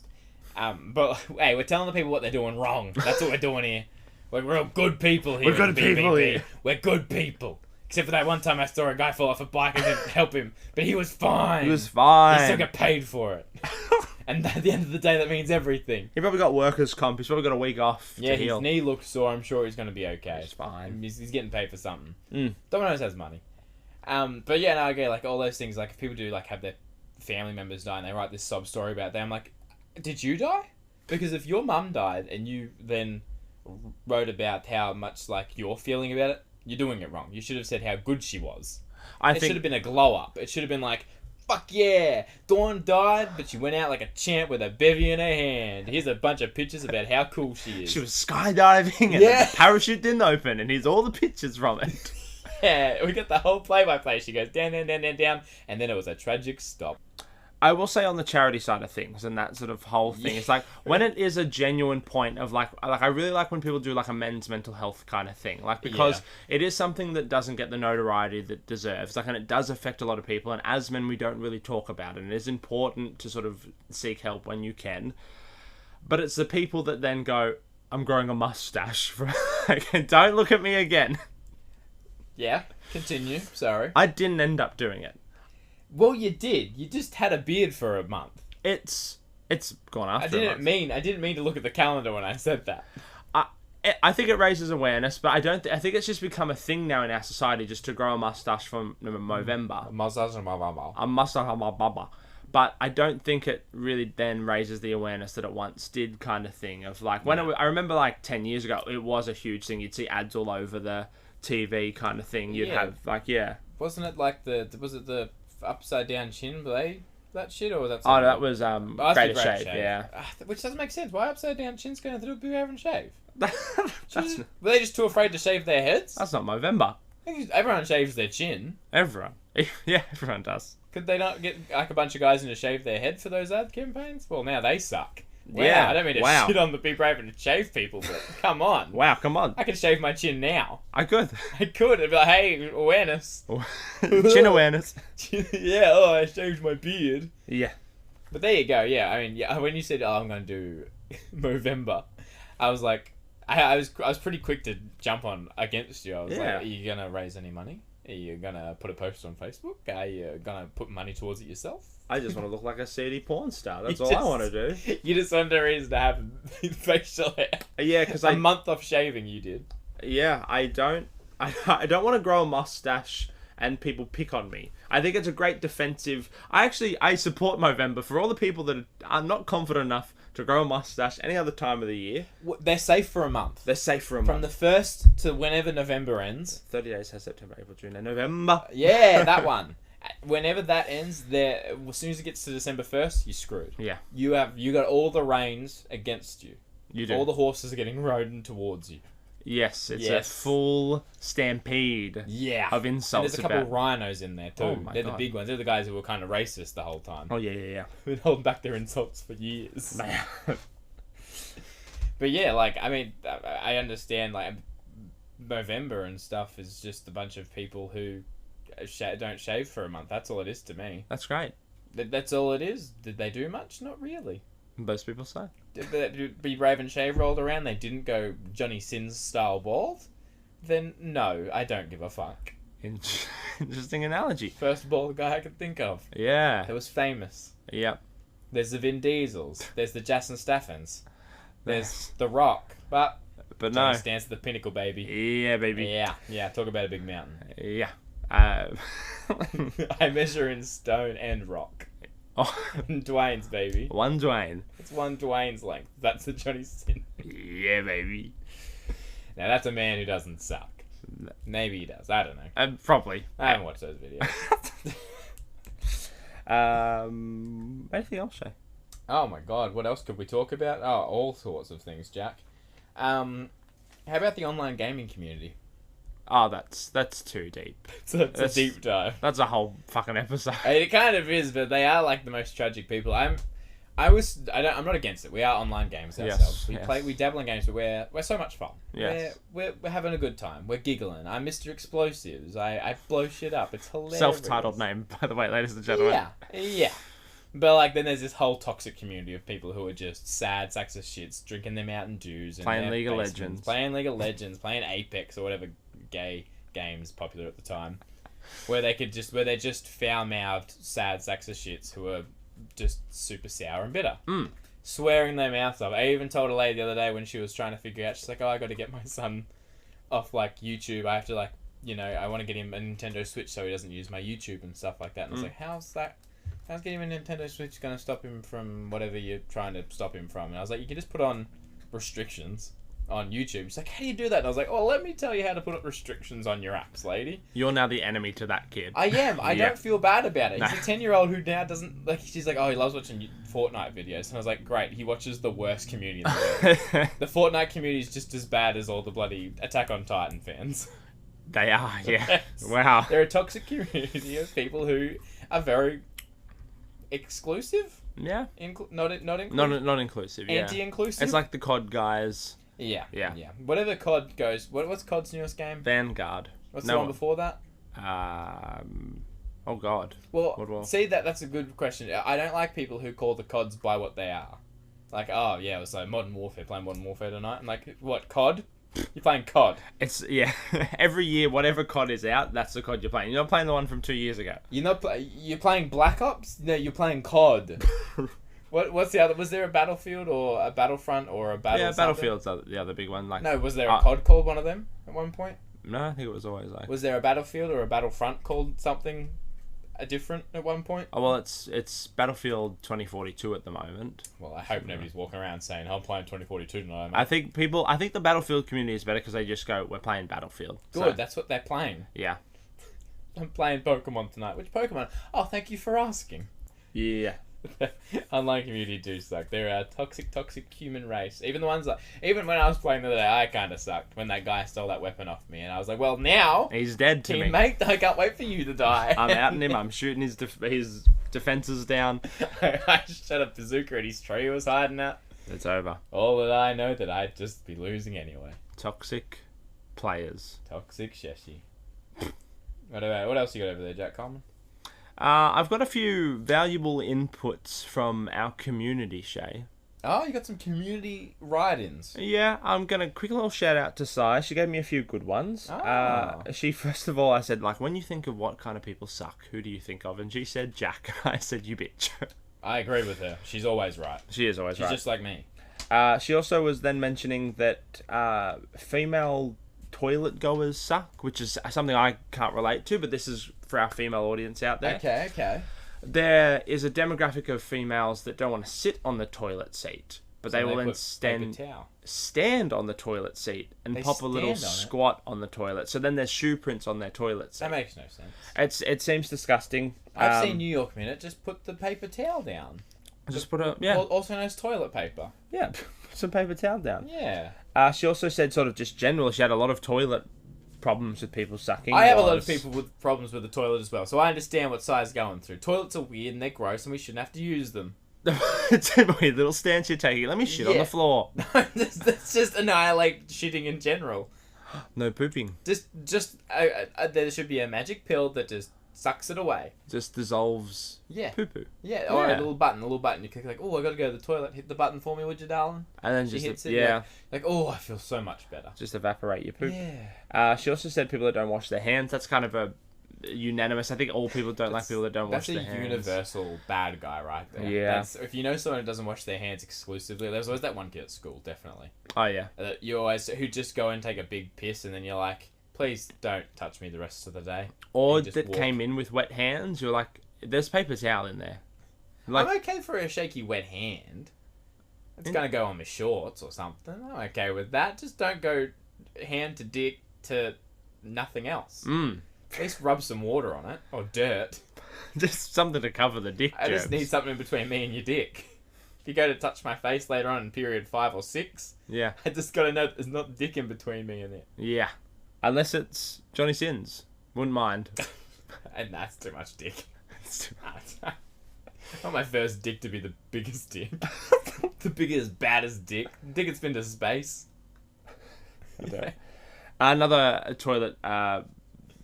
S2: But hey, we're telling the people what they're doing wrong. That's what we're doing here. We're all good people here.
S1: We're good people here.
S2: We're good people. Except for that one time I saw a guy fall off a bike and didn't help him, but he was fine.
S1: He was fine.
S2: He still got paid for it. And at the end of the day, that means everything.
S1: He probably got workers' comp. He's probably got a week off to heal.
S2: His knee looks sore. I'm sure he's going to be okay.
S1: He's fine.
S2: He's getting paid for something. Domino's has money. But yeah, no, okay, like all those things, like if people do like have their family members die and they write this sob story about them, I'm like, did you die? Because if your mum died and you then wrote about how much like you're feeling about it, you're doing it wrong. You should have said how good she was. It should have been a glow up. It should have been like, fuck yeah, Dawn died, but she went out like a champ with a bevy in her hand. Here's a bunch of pictures about how cool she is.
S1: She was skydiving and the parachute didn't open, and here's all the pictures from it.
S2: Yeah, we got the whole play-by-play. She goes down, down, down, down, down, and then it was a tragic stop.
S1: I will say on the charity side of things and that sort of whole thing, it's like when it is a genuine point of like I really like when people do like a men's mental health kind of thing, like because it is something that doesn't get the notoriety that it deserves, like, and it does affect a lot of people, and as men we don't really talk about it, and it is important to sort of seek help when you can, but it's the people that then go, I'm growing a mustache, don't look at me again.
S2: Yeah, continue, sorry.
S1: I didn't end up doing it.
S2: Well, you did. You just had a beard for a month.
S1: It's gone after.
S2: I didn't mean to look at the calendar when I said that.
S1: I think it raises awareness, but I think it's just become a thing now in our society just to grow a mustache from November. A mustache, but I don't think it really then raises the awareness that it once did, kind of thing. Of like when I remember like 10 years ago, it was a huge thing. You'd see ads all over the TV, kind of thing. You'd have like
S2: Wasn't it like the upside down chin blade, that shit, or was that
S1: something? That was Greater Shave, yeah.
S2: Which doesn't make sense. Why upside down chin's going to be having shave?
S1: Were
S2: they just too afraid to shave their heads?
S1: That's not Movember.
S2: Everyone shaves their chin.
S1: Everyone. Yeah, everyone does.
S2: Could they not get like a bunch of guys in to shave their head for those ad campaigns? Well, now they suck. Wow,
S1: yeah,
S2: I don't mean to shit on the people having to shave people, but come on.
S1: Wow, come on.
S2: I could shave my chin now.
S1: I could.
S2: It'd be like, hey, awareness.
S1: Chin awareness.
S2: Yeah, I shaved my beard.
S1: Yeah.
S2: But there you go, yeah. I mean, when you said, I'm going to do Movember, I was like, I was pretty quick to jump on against you. I was like, are you going to raise any money? Are you going to put a post on Facebook? Are you going to put money towards it yourself?
S1: I just want to look like a seedy porn star. That's all I want to do.
S2: You just want a reason to have facial hair.
S1: Yeah, because
S2: a month off shaving you did.
S1: Yeah, I don't want to grow a mustache and people pick on me. I think it's a great defensive. I support Movember for all the people that are not confident enough to grow a mustache any other time of the year.
S2: They're safe for a month. From the 1st to whenever November ends.
S1: 30 days has September, April, June, and November.
S2: Yeah, that one. whenever that ends, there as soon as it gets to December 1st, you're screwed.
S1: Yeah.
S2: You got all the reins against you.
S1: You do.
S2: All the horses are getting rode towards you.
S1: Yes, it's a full stampede of insults.
S2: And there's a couple of rhinos in there too.
S1: Oh my
S2: They're
S1: God.
S2: the big ones. They're the guys who were kind of racist the whole time.
S1: Oh, yeah.
S2: Been holding back their insults for years.
S1: Man.
S2: But yeah, like, I mean, I understand, like, November and stuff is just a bunch of people who don't shave for a month. That's all it is to me.
S1: That's great.
S2: That's all it is. Did they do much? Not really.
S1: Most people say.
S2: Did Be Brave and Shave rolled around? They didn't go Johnny Sins style bald? Then no, I don't give a fuck.
S1: Interesting analogy.
S2: First bald guy I could think of.
S1: Yeah.
S2: That was famous.
S1: Yep.
S2: There's the Vin Diesels. There's the Jason Stathams. There's The Rock. But
S1: no.
S2: Johnny stands at the pinnacle, baby.
S1: Yeah, baby.
S2: Yeah. Talk about a big mountain.
S1: Yeah.
S2: I measure in stone and rock.
S1: Oh.
S2: Dwayne's, baby.
S1: One Dwayne.
S2: It's one Dwayne's length. That's the Johnny Sin.
S1: Yeah, baby.
S2: Now that's a man who doesn't suck. Maybe he does. I don't know.
S1: Probably.
S2: I haven't watched those videos.
S1: Anything else, Shay?
S2: Oh my god, what else could we talk about? Oh, all sorts of things, Jack. How about the online gaming community?
S1: Oh, that's too deep.
S2: That's a deep dive.
S1: That's a whole fucking episode.
S2: It kind of is, but they are like the most tragic people. I'm not against it. We are online games ourselves. We dabble in games, but we're so much fun.
S1: Yes.
S2: We're having a good time. We're giggling. I'm Mr. Explosives. I blow shit up. It's hilarious.
S1: Self-titled name, by the way, ladies and gentlemen.
S2: Yeah. But like, then there's this whole toxic community of people who are just sad sacks of shits, drinking their Mountain Dews, and
S1: playing League of Legends,
S2: playing Apex or whatever gay games popular at the time, where they're just foul-mouthed sad sacks of shits who are just super sour and bitter, swearing their mouths off. I even told a lady the other day when she was trying to figure out, she's like, "Oh, I got to get my son off like YouTube. I have to like, I want to get him a Nintendo Switch so he doesn't use my YouTube and stuff like that." And I was like, How's getting him a Nintendo Switch going to stop him from whatever you're trying to stop him from? And I was like, you can just put on restrictions on YouTube. She's like, how do you do that? And I was like, oh, let me tell you how to put up restrictions on your apps, lady.
S1: You're now the enemy to that kid.
S2: I am. I don't feel bad about it. He's a 10-year-old who now doesn't... Like, she's like, oh, he loves watching Fortnite videos. And I was like, great, he watches the worst community in the world. The Fortnite community is just as bad as all the bloody Attack on Titan fans.
S1: They are, yeah.
S2: Yes.
S1: Wow.
S2: They're a toxic community of people who are very... exclusive?
S1: Yeah.
S2: Not inclusive?
S1: Not inclusive, yeah.
S2: Anti-inclusive?
S1: It's like the COD guys.
S2: Yeah.
S1: Yeah.
S2: Whatever COD goes... What's COD's newest game?
S1: Vanguard.
S2: What's the one before that?
S1: Oh, God.
S2: Well, see, that's a good question. I don't like people who call the CODs by what they are. Like, oh, yeah, it was like Modern Warfare, playing Modern Warfare tonight. I'm like, what, COD? You're playing COD.
S1: It's, yeah. Every year, whatever COD is out, that's the COD you're playing. You're not playing the one from 2 years ago.
S2: You're playing Black Ops? No, you're playing COD. What's the other? Was there a Battlefield or a Battlefront or a Battle?
S1: Yeah, Battlefield's the other big one. Like,
S2: no, was there a COD called one of them at one point?
S1: No, I think it was always like...
S2: Was there a Battlefield or a Battlefront called something different at one point?
S1: Oh, well, it's Battlefield 2042 at the moment.
S2: Well, I hope nobody's walking around saying, I'm playing 2042 tonight, mate.
S1: I think the Battlefield community is better because they just go, we're playing Battlefield.
S2: Good, so, that's what they're playing.
S1: Yeah.
S2: I'm playing Pokemon tonight. Which Pokemon? Oh, thank you for asking.
S1: Yeah.
S2: Online community do suck. They're a toxic human race. Even the ones that... Even when I was playing the other day, I kind of sucked when that guy stole that weapon off me. And I was like, well, now...
S1: He's dead to me.
S2: Teammate, I can't wait for you to die.
S1: I'm outing him. I'm shooting his defenses down.
S2: I shot a bazooka at his tree he was hiding at.
S1: It's over.
S2: All that I know that I'd just be losing anyway.
S1: Toxic players.
S2: Toxic Sheshi. What else you got over there, Jack Coleman?
S1: I've got a few valuable inputs from our community, Shay.
S2: Oh, you got some community write-ins.
S1: Yeah, I'm going to quick little shout out to Sai. She gave me a few good ones.
S2: Oh.
S1: She, first of all, I said, like, when you think of what kind of people suck, who do you think of? And she said Jack. I said, you bitch.
S2: I agree with her. She's always right.
S1: She is always right.
S2: She's just like me.
S1: She also was then mentioning that female toilet goers suck, which is something I can't relate to, but this is for our female audience out there.
S2: Okay.
S1: There is a demographic of females that don't want to sit on the toilet seat. but
S2: So
S1: they will
S2: put
S1: then
S2: paper towel.
S1: stand on the toilet seat and
S2: They
S1: pop a little
S2: stand on it?
S1: squat on the toilet. So then there's shoe prints on their toilet seat.
S2: That makes no sense.
S1: It seems disgusting.
S2: I've seen New York Minute just put the paper towel down.
S1: Just put a
S2: Also known as toilet paper.
S1: yeah, put some paper towel down.
S2: Yeah.
S1: She also said sort of just general. She had a lot of toilet problems with people sucking.
S2: I have a lot of people with problems with the toilet as well, so I understand what Si's going through. Toilets are weird and they're gross and we shouldn't have to use them.
S1: It's a weird little stance you're taking. Let me shit on the floor.
S2: Let's just annihilate shitting in general.
S1: No pooping.
S2: Just there should be a magic pill that just sucks it away.
S1: Just dissolves poo-poo.
S2: Yeah, or a little button. You click like, oh, I gotta go to the toilet. Hit the button for me, would you, darling?
S1: And then
S2: She
S1: just
S2: hits it, like, oh, I feel so much better.
S1: just evaporate your poop.
S2: Yeah.
S1: She also said people that don't wash their hands. That's kind of a unanimous. I think all people don't like people that don't wash their hands.
S2: That's a universal bad guy right there.
S1: Yeah.
S2: If you know someone who doesn't wash their hands exclusively, there's always that one kid at school, definitely.
S1: Oh yeah.
S2: Who just go and take a big piss and then you're like, please don't touch me the rest of the day.
S1: Or that came in with wet hands. You're like, there's paper towel in there. Like,
S2: I'm okay for a shaky wet hand. It's gonna go on my shorts or something. I'm okay with that. Just don't go hand to dick to nothing else. At least rub some water on it or dirt.
S1: Just something to cover the dick.
S2: I just need something between me and your dick. If you go to touch my face later on in period 5 or 6,
S1: yeah,
S2: I just gotta know there's not dick in between me and it.
S1: Yeah, unless it's Johnny Sins, wouldn't mind.
S2: And that's too much dick. It's too much. I want my first dick to be the biggest dick. The biggest, baddest dick. Dick that's been to space.
S1: Okay. Another toilet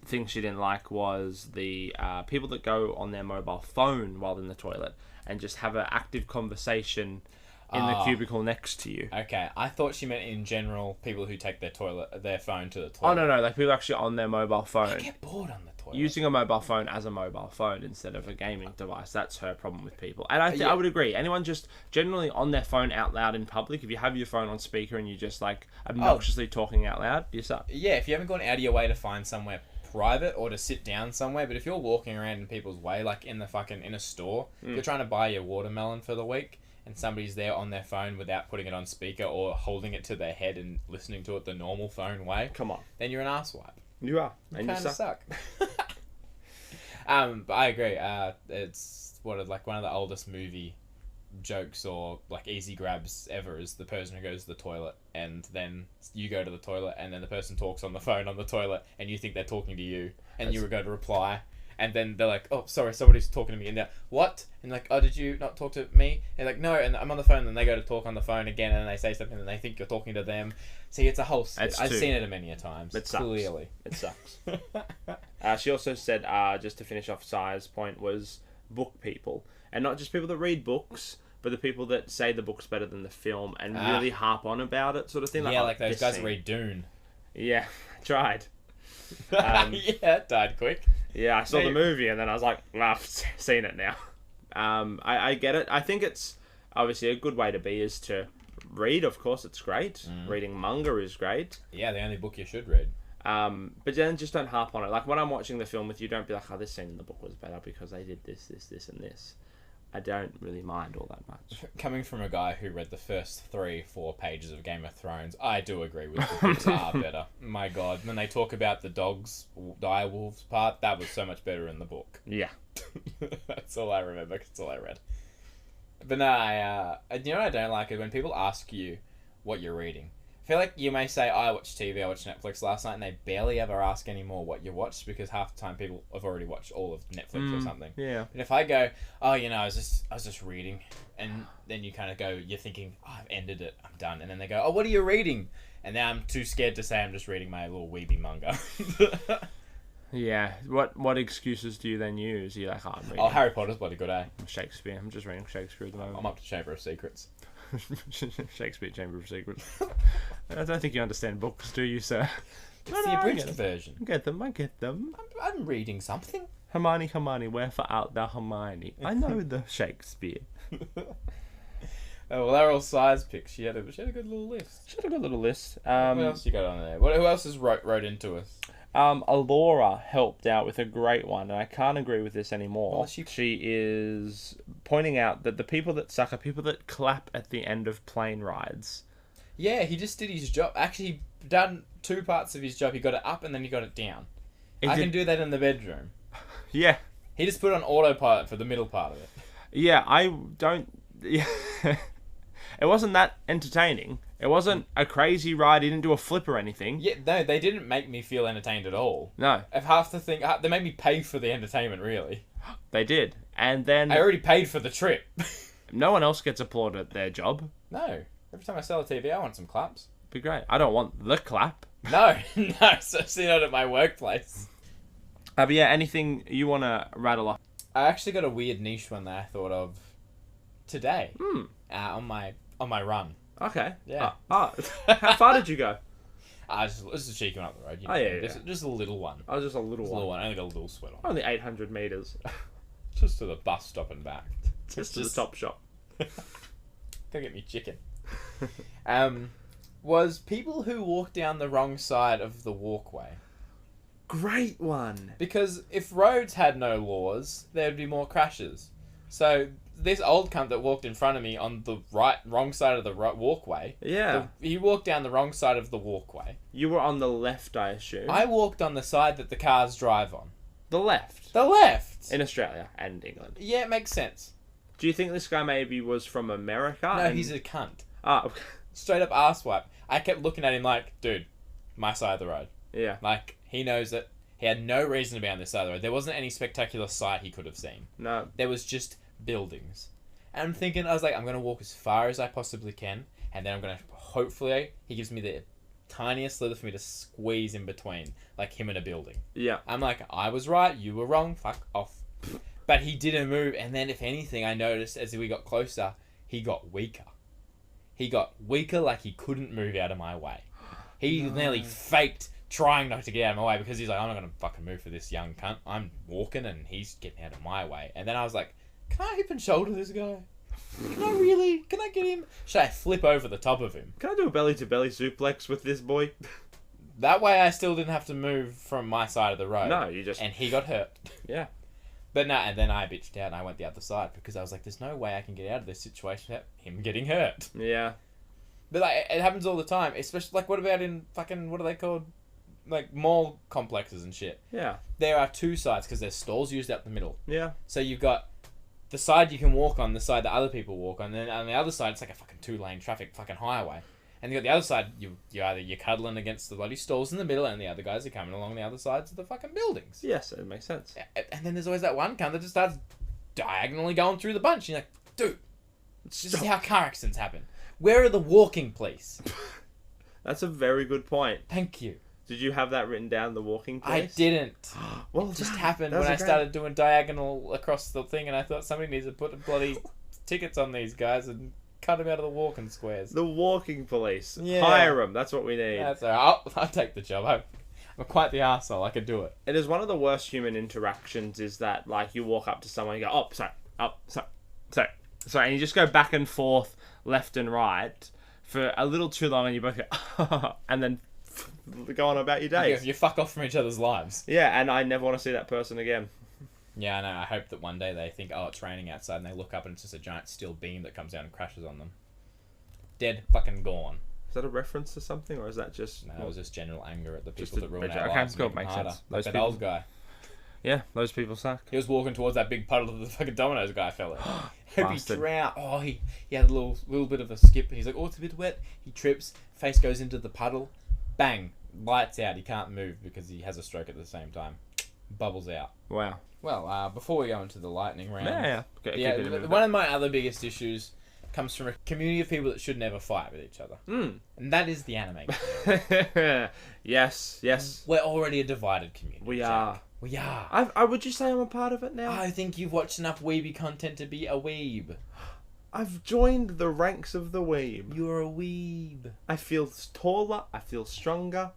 S1: thing she didn't like was the people that go on their mobile phone while in the toilet and just have an active conversation in the cubicle next to you.
S2: Okay, I thought she meant in general people who take their phone to the toilet.
S1: Oh no, like people actually on their mobile phone.
S2: I get bored on the toilet.
S1: Using a mobile phone as a mobile phone instead of a gaming device. That's her problem with people. And I would agree. Anyone just generally on their phone out loud in public, if you have your phone on speaker and you're just like obnoxiously talking out loud, you suck.
S2: Yeah, if you haven't gone out of your way to find somewhere private or to sit down somewhere, but if you're walking around in people's way, like in a store, if you're trying to buy your watermelon for the week and somebody's there on their phone without putting it on speaker or holding it to their head and listening to it the normal phone way,
S1: come on,
S2: then you're an asswipe.
S1: You are.
S2: And you suck. But I agree. It's one of the oldest movie jokes or like easy grabs ever is the person who goes to the toilet and then you go to the toilet and then the person talks on the phone on the toilet and you think they're talking to you and you go to reply and then they're like, oh sorry, somebody's talking to me, and they're what? And like, oh, did you not talk to me? And like, no, and I'm on the phone, and they go to talk on the phone again and they say something and they think you're talking to them. See, it's a whole I've seen it many a times.
S1: It sucks.
S2: Clearly
S1: it sucks. She also said, just to finish off Si's point, was book people, and not just people that read books, but the people that say the book's better than the film and really harp on about it, sort of thing.
S2: Yeah, like those guys that read Dune.
S1: Yeah, tried.
S2: Yeah, it died quick.
S1: Yeah, I saw the movie and then I was like, I've seen it now. I get it. I think it's obviously a good way to be is to read. Of course, it's great. Reading manga is great.
S2: Yeah, the only book you should read.
S1: But then just don't harp on it. Like when I'm watching the film with you, don't be like, oh, this scene in the book was better because they did this, and this. I don't really mind all that much.
S2: Coming from a guy who read the first 3-4 pages of Game of Thrones, I do agree with the books are better. My God, when they talk about the dogs, dire wolves part, that was so much better in the book.
S1: Yeah.
S2: That's all I remember, that's all I read. But no, you know what I don't like is when people ask you what you're reading. I feel like you may say, I watched TV, I watched Netflix last night, and they barely ever ask anymore what you watched because half the time people have already watched all of Netflix or something.
S1: Yeah.
S2: But if I go, oh, you know, I was just reading, and then you kind of go, you're thinking, oh, I've ended it, I'm done. And then they go, oh, what are you reading? And now I'm too scared to say I'm just reading my little weeby manga.
S1: Yeah. What excuses do you then use? You're like, oh, I'm reading.
S2: Oh, Harry Potter's bloody good, eh?
S1: Shakespeare. I'm just reading Shakespeare at the moment.
S2: I'm up to Chamber of Secrets.
S1: Shakespeare, Chamber of Secrets. I don't think you understand books, do you, sir?
S2: It's the abridged version.
S1: I get them.
S2: I'm reading something.
S1: Hermione, wherefore art thou Hermione? I know the Shakespeare.
S2: Oh, well, they're all size picks. She had a good little list.
S1: What else
S2: you got on there? Who else has wrote into us?
S1: Alora helped out with a great one, and I can't agree with this anymore.
S2: Well,
S1: she is pointing out that the people that suck are people that clap at the end of plane rides.
S2: Yeah, he just did his job. Actually, he done 2 parts of his job. He got it up and then he got it down. I can do that in the bedroom.
S1: Yeah.
S2: He just put on autopilot for the middle part of it.
S1: Yeah, I don't... Yeah. It wasn't that entertaining. It wasn't a crazy ride. He didn't do a flip or anything.
S2: Yeah, no, they didn't make me feel entertained at all.
S1: No.
S2: If half the thing... They made me pay for the entertainment, really.
S1: They did. And then...
S2: I already paid for the trip.
S1: No one else gets applauded at their job.
S2: No. Every time I sell a TV, I want some claps.
S1: Be great. I don't want the clap.
S2: No, especially not at my workplace.
S1: But yeah, anything you want to rattle off?
S2: I actually got a weird niche one that I thought of today. On my run.
S1: Okay.
S2: Yeah.
S1: How far did you go?
S2: This is a cheeky one up the road. You
S1: know, yeah.
S2: Just a little one.
S1: I was just a little one.
S2: I only got a little sweat on.
S1: Only 800 meters.
S2: Just to the bus stop and back.
S1: Just to the top shop.
S2: Go get me chicken. Was people who walk down the wrong side of the walkway.
S1: Great one.
S2: Because if roads had no laws, there would be more crashes. So this old cunt that walked in front of me on the wrong side of the walkway.
S1: Yeah.
S2: He walked down the wrong side of the walkway.
S1: You were on the left, I assume.
S2: I walked on the side that the cars drive on.
S1: The left.
S2: The left.
S1: In Australia and England.
S2: Yeah, it makes sense.
S1: Do you think this guy maybe was from America?
S2: No, he's a cunt.
S1: Ah, okay.
S2: Straight up arsewipe. I kept looking at him like, dude, my side of the road.
S1: Yeah.
S2: Like, he knows that he had no reason to be on this side of the road. There wasn't any spectacular sight he could have seen.
S1: No.
S2: There was just buildings. And I'm thinking, I was like, I'm going to walk as far as I possibly can, and then I'm going to, hopefully, he gives me the tiniest slither for me to squeeze in between, like him in a building.
S1: Yeah.
S2: I'm like, I was right, you were wrong, fuck off. But he didn't move, and then if anything, I noticed as we got closer, he got weaker. He got weaker like he couldn't move out of my way. He nearly faked trying not to get out of my way because he's like, I'm not going to fucking move for this young cunt. I'm walking and he's getting out of my way. And then I was like, can I hip and shoulder this guy? Can I get him? Should I flip over the top of him?
S1: Can I do a belly-to-belly suplex with this boy?
S2: That way I still didn't have to move from my side of the road.
S1: No, you just...
S2: And he got hurt.
S1: Yeah.
S2: But no, and then I bitched out and I went the other side because I was like, there's no way I can get out of this situation without him getting hurt.
S1: Yeah.
S2: But like, it happens all the time, especially like, what about in fucking, what are they called? Like mall complexes and shit.
S1: Yeah.
S2: There are 2 sides because there's stalls used up the middle.
S1: Yeah.
S2: So you've got the side you can walk on, the side that other people walk on, and then on the other side it's like a fucking 2-lane traffic fucking highway. And you got the other side, you're cuddling against the bloody stalls in the middle, and the other guys are coming along the other sides of the fucking buildings.
S1: Yes, it makes sense.
S2: And then there's always that one cunt that just starts diagonally going through the bunch. You're like, dude, this is how car accidents happen. Where are the walking police?
S1: That's a very good point.
S2: Thank you.
S1: Did you have that written down, the walking place?
S2: I didn't.
S1: Well,
S2: it just happened when I started doing diagonal across the thing, and I thought somebody needs to put bloody tickets on these guys and cut them out of the walking squares.
S1: The walking police.
S2: Yeah.
S1: Hire them. That's what we need.
S2: That's all right. I'll take the job. I'm quite the arsehole. I could do it.
S1: It is one of the worst human interactions is that, like, you walk up to someone and you go, oh, sorry, sorry, and you just go back and forth, left and right, for a little too long, and you both go, and then go on about your day.
S2: You fuck off from each other's lives.
S1: Yeah, and I never want to see that person again.
S2: Yeah, I know. I hope that one day they think, oh, it's raining outside, and they look up and it's just a giant steel beam that comes down and crashes on them. Dead, fucking gone.
S1: Is that a reference to something, or is that just...
S2: No, it was just general anger at the people that ruin our
S1: okay,
S2: lives.
S1: cool, makes sense.
S2: Like that old guy.
S1: Yeah, those people suck.
S2: He was walking towards that big puddle that the fucking Domino's guy fell in. Hope he
S1: Bastard.
S2: drowned. Oh, he had a little bit of a skip. He's like, oh, it's a bit wet. He trips. Face goes into the puddle. Bang. Lights out. He can't move because he has a stroke at the same time. Bubbles out.
S1: Wow.
S2: Well, before we go into the lightning round...
S1: Yeah. Okay,
S2: one of my other biggest issues comes from a community of people that should never fight with each other. And that is the anime community.
S1: Yes.
S2: We're already a divided community.
S1: We
S2: Jack.
S1: are.
S2: We are.
S1: I would you say I'm a part of it now?
S2: I think you've watched enough weeby content to be a weeb.
S1: I've joined the ranks of the weeb.
S2: You're a weeb.
S1: I feel taller. I feel stronger.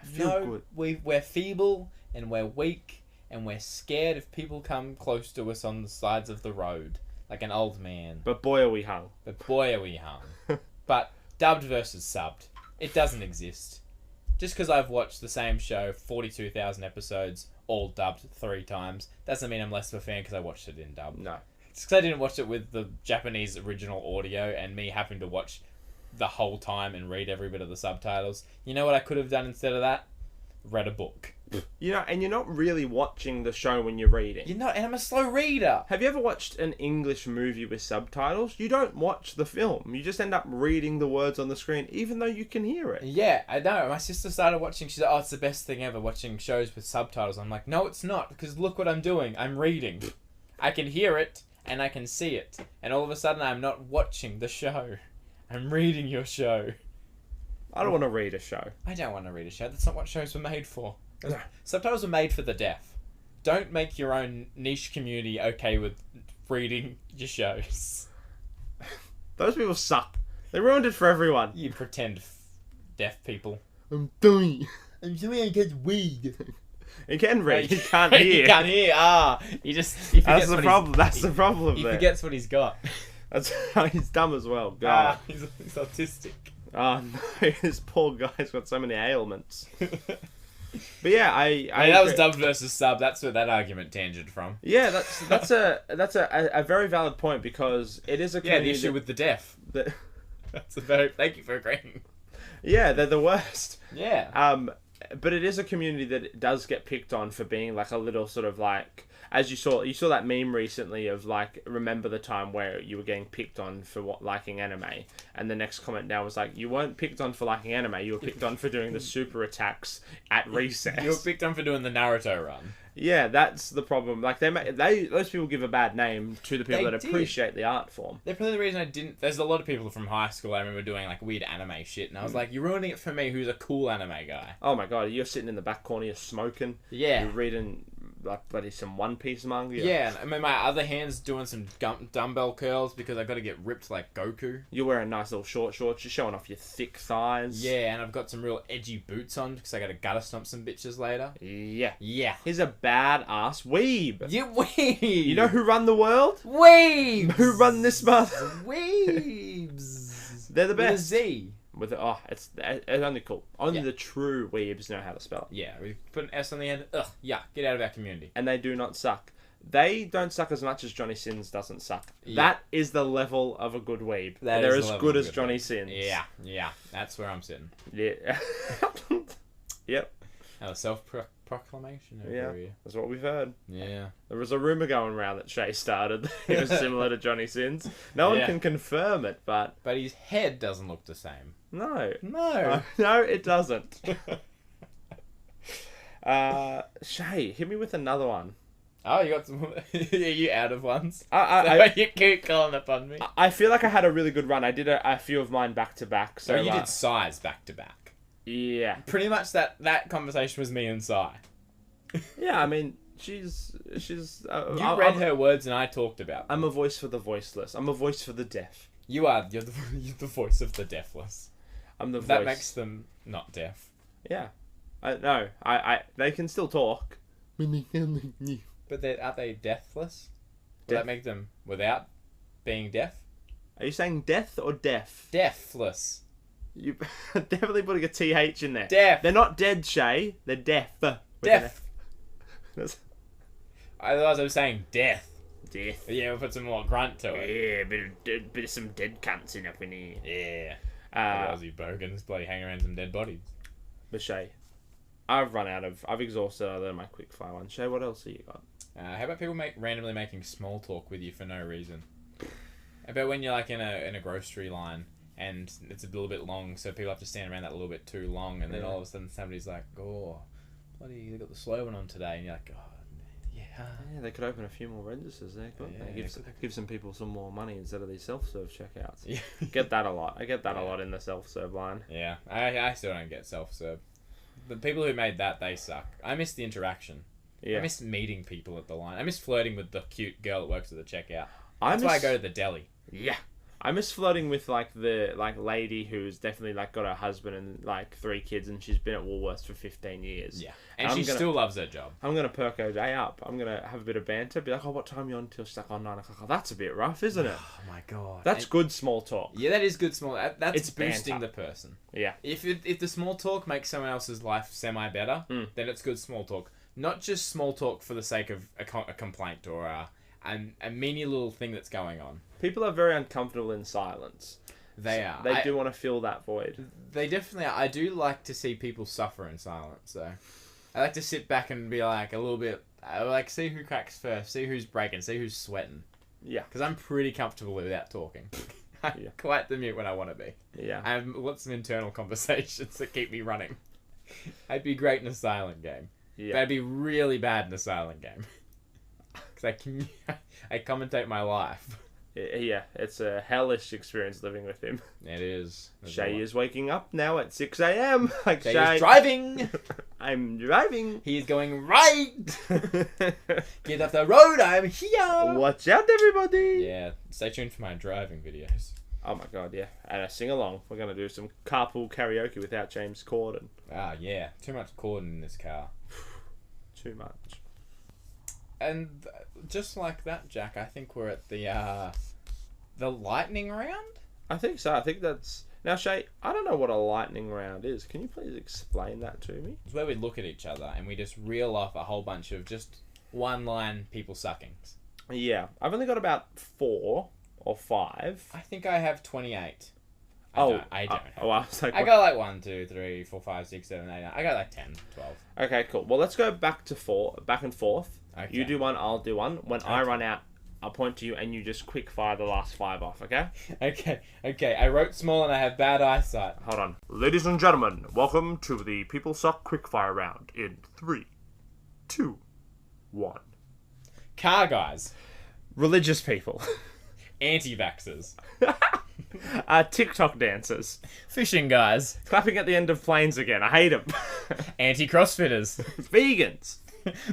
S1: I feel good.
S2: We're feeble and we're weak and we're scared if people come close to us on the sides of the road. Like an old man.
S1: But boy are we hung.
S2: But boy are we hung. But dubbed versus subbed. It doesn't exist. just because I've watched the same show 42,000 episodes, all dubbed 3 times, doesn't mean I'm less of a fan because I watched it in dub.
S1: No.
S2: It's because I didn't watch it with the Japanese original audio and me having to watch the whole time and read every bit of the subtitles. You know what I could have done instead of that? Read a book.
S1: You know, and you're not really watching the show when you're reading.
S2: You're not, and I'm a slow reader.
S1: Have you ever watched an English movie with subtitles? You don't watch the film. You just end up reading the words on the screen, even though you can hear it.
S2: Yeah, I know. My sister started watching. She's like, "Oh, it's the best thing ever, watching shows with subtitles." I'm like, "No, it's not, because look what I'm doing. I'm reading. I can hear it, and I can see it. And all of a sudden, I'm not watching the show. I'm reading your show."
S1: I don't want to read a show.
S2: I don't want to read a show. That's not what shows were made for.
S1: No.
S2: Subtitles were made for the deaf. Don't make your own niche community okay with reading your shows.
S1: Those people suck. They ruined it for everyone.
S2: You pretend deaf people.
S1: I'm dying.
S2: I'm doing I get weed.
S1: You can read. You can't hear.
S2: You can't hear. He
S1: That's the problem. That's the problem.
S2: He
S1: there.
S2: forgets what he's got.
S1: That's he's dumb as well. God.
S2: He's autistic.
S1: Oh no, this poor guy's got so many ailments. But yeah, I
S2: that was dubbed versus sub. That's where that argument tangented from.
S1: Yeah, that's a very valid point, because it is a community
S2: the issue with the deaf. That's a very thank you for agreeing.
S1: Yeah, they're the worst.
S2: Yeah.
S1: But it is a community that does get picked on for being like a little sort of like, as you saw that meme recently of like, remember the time where you were getting picked on for liking anime, and the next comment now was like, you weren't picked on for liking anime, you were picked on for doing the super attacks at recess.
S2: You were picked on for doing the Naruto run.
S1: Yeah, that's the problem. Like those people give a bad name to the people that appreciate the art form.
S2: They're probably the reason I didn't. There's a lot of people from high school I remember doing like weird anime shit, and I was like, "You're ruining it for me, who's a cool anime guy."
S1: Oh my god, you're sitting in the back corner, you're smoking.
S2: Yeah.
S1: You're reading like bloody some One Piece manga.
S2: Yeah, and I mean, my other hand's doing some dumbbell curls because I got to get ripped like Goku.
S1: You're wearing nice little short shorts. You're showing off your thick thighs.
S2: Yeah, and I've got some real edgy boots on because I got to gutter stomp some bitches later.
S1: Yeah.
S2: Yeah.
S1: He's a badass weeb.
S2: You weeb.
S1: You know who run the world?
S2: Weebs.
S1: Who run this mother?
S2: Weebs.
S1: They're the best.
S2: With a Z.
S1: It's only cool. Only the true weebs know how to spell it.
S2: Yeah, we put an S on the end. Ugh, yeah, get out of our community.
S1: And they do not suck. They don't suck as much as Johnny Sins doesn't suck. Yeah. That is the level of a good weeb. They're as good as Johnny Sins.
S2: Yeah, that's where I'm sitting.
S1: Yeah. Yep.
S2: A self-proclamation over here.
S1: That's what we've heard.
S2: Yeah.
S1: There was a rumour going around that Shay started. He was similar to Johnny Sins. No one can confirm it, but...
S2: But his head doesn't look the same.
S1: No.
S2: No.
S1: No, it doesn't. Shay, hit me with another one.
S2: Oh, you got some... Are you out of ones? You keep calling upon me.
S1: I feel like I had a really good run. I did a few of mine back to back. So
S2: you did size back to back.
S1: Yeah.
S2: Pretty much that conversation was me and Sai.
S1: Yeah, I mean, she's. You
S2: read her words and I talked about them.
S1: I'm a voice for the voiceless. I'm a voice for the deaf.
S2: You're the voice of the deafless.
S1: I'm the voice.
S2: That makes them not deaf.
S1: Yeah. They can still talk.
S2: But aren't they deafless? Would that make them without being deaf?
S1: Are you saying death or deaf?
S2: Deafless.
S1: You definitely putting a TH in there.
S2: Deaf.
S1: They're not dead, Shay. They're deaf.
S2: Deaf. Otherwise, I'm saying death.
S1: Death.
S2: Yeah, we'll put some more grunt to it.
S1: Yeah, bit of some dead cunts in up in here.
S2: Yeah. Aussie bogans bloody hang around some dead bodies.
S1: But Shay, I've exhausted other than my quick fire one. Shay, what else have you got?
S2: How about people randomly making small talk with you for no reason? How about when you're like in a grocery line and it's a little bit long, so people have to stand around that a little bit too long, and then all of a sudden somebody's like, "Oh, bloody, they got the slow one on today," and you're like, "Oh, yeah."
S1: Yeah, they could open a few more registers there, couldn't they? Give some people some more money instead of these self-serve checkouts.
S2: Yeah.
S1: Get that a lot. I get that a lot in the self-serve line.
S2: Yeah, I still don't get self-serve. The people who made that, they suck. I miss the interaction. Yeah. I miss meeting people at the line. I miss flirting with the cute girl that works at the checkout. That's why I go to the deli.
S1: Yeah. I miss flirting with like the lady who's definitely like got her husband and like 3 kids, and she's been at Woolworths for 15 years.
S2: Yeah, and she still loves her job.
S1: I'm gonna perk her day up. I'm gonna have a bit of banter. Be like, oh, what time are you on till? She's like, oh, 9 o'clock. Oh, that's a bit rough, isn't it?
S2: Oh my god,
S1: That's good small talk.
S2: Yeah, that is good small. That's
S1: It's
S2: boosting
S1: banter.
S2: the person.
S1: Yeah.
S2: If the small talk makes someone else's life semi better, then it's good small talk. Not just small talk for the sake of a complaint or a meany little thing that's going on.
S1: People are very uncomfortable in silence.
S2: They are.
S1: They do want to fill that void.
S2: They definitely are. I do like to see people suffer in silence, though. I like to sit back and be like a little bit... like, see who cracks first, see who's breaking, see who's sweating.
S1: Yeah.
S2: Because I'm pretty comfortable without talking. I'm quite the mute when I want to be.
S1: Yeah.
S2: I have lots of internal conversations that keep me running. I'd be great in a silent game.
S1: Yeah.
S2: But I'd be really bad in a silent game. Because I commentate my life.
S1: Yeah, it's a hellish experience living with him.
S2: It is.
S1: Shay is waking up now at 6 a.m. Like,
S2: Shay is driving!
S1: I'm driving.
S2: He's going right! Get off the road, I'm here!
S1: Watch out, everybody!
S2: Yeah, stay tuned for my driving videos.
S1: Oh my god, yeah. And a sing-along. We're going to do some carpool karaoke without James Corden.
S2: Ah, yeah. Too much Corden in this car.
S1: Too much.
S2: And just like that, Jack, I think we're at the lightning round?
S1: I think so. I think that's... Now, Shay, I don't know what a lightning round is. Can you please explain that to me?
S2: It's where we look at each other and we just reel off a whole bunch of just one-line people suckings.
S1: Yeah. I've only got about 4 or 5.
S2: I think I have 28. I don't.
S1: Oh, I was like...
S2: I got like 1, 2, 3, 4, 5, 6, 7, 8, 9. I got like 10, 12.
S1: Okay, cool. Well, let's go back and forth.
S2: Okay.
S1: You do one, I'll do one. When I run out, I'll point to you and you just quick fire the last 5 off, okay?
S2: Okay. I wrote small and I have bad eyesight.
S1: Hold on. Ladies and gentlemen, welcome to the People Suck quickfire round in 3, 2, 1.
S2: Car guys.
S1: Religious people.
S2: Anti-vaxxers.
S1: TikTok dancers.
S2: Fishing guys.
S1: Clapping at the end of planes again. I hate them.
S2: Anti-crossfitters.
S1: Vegans.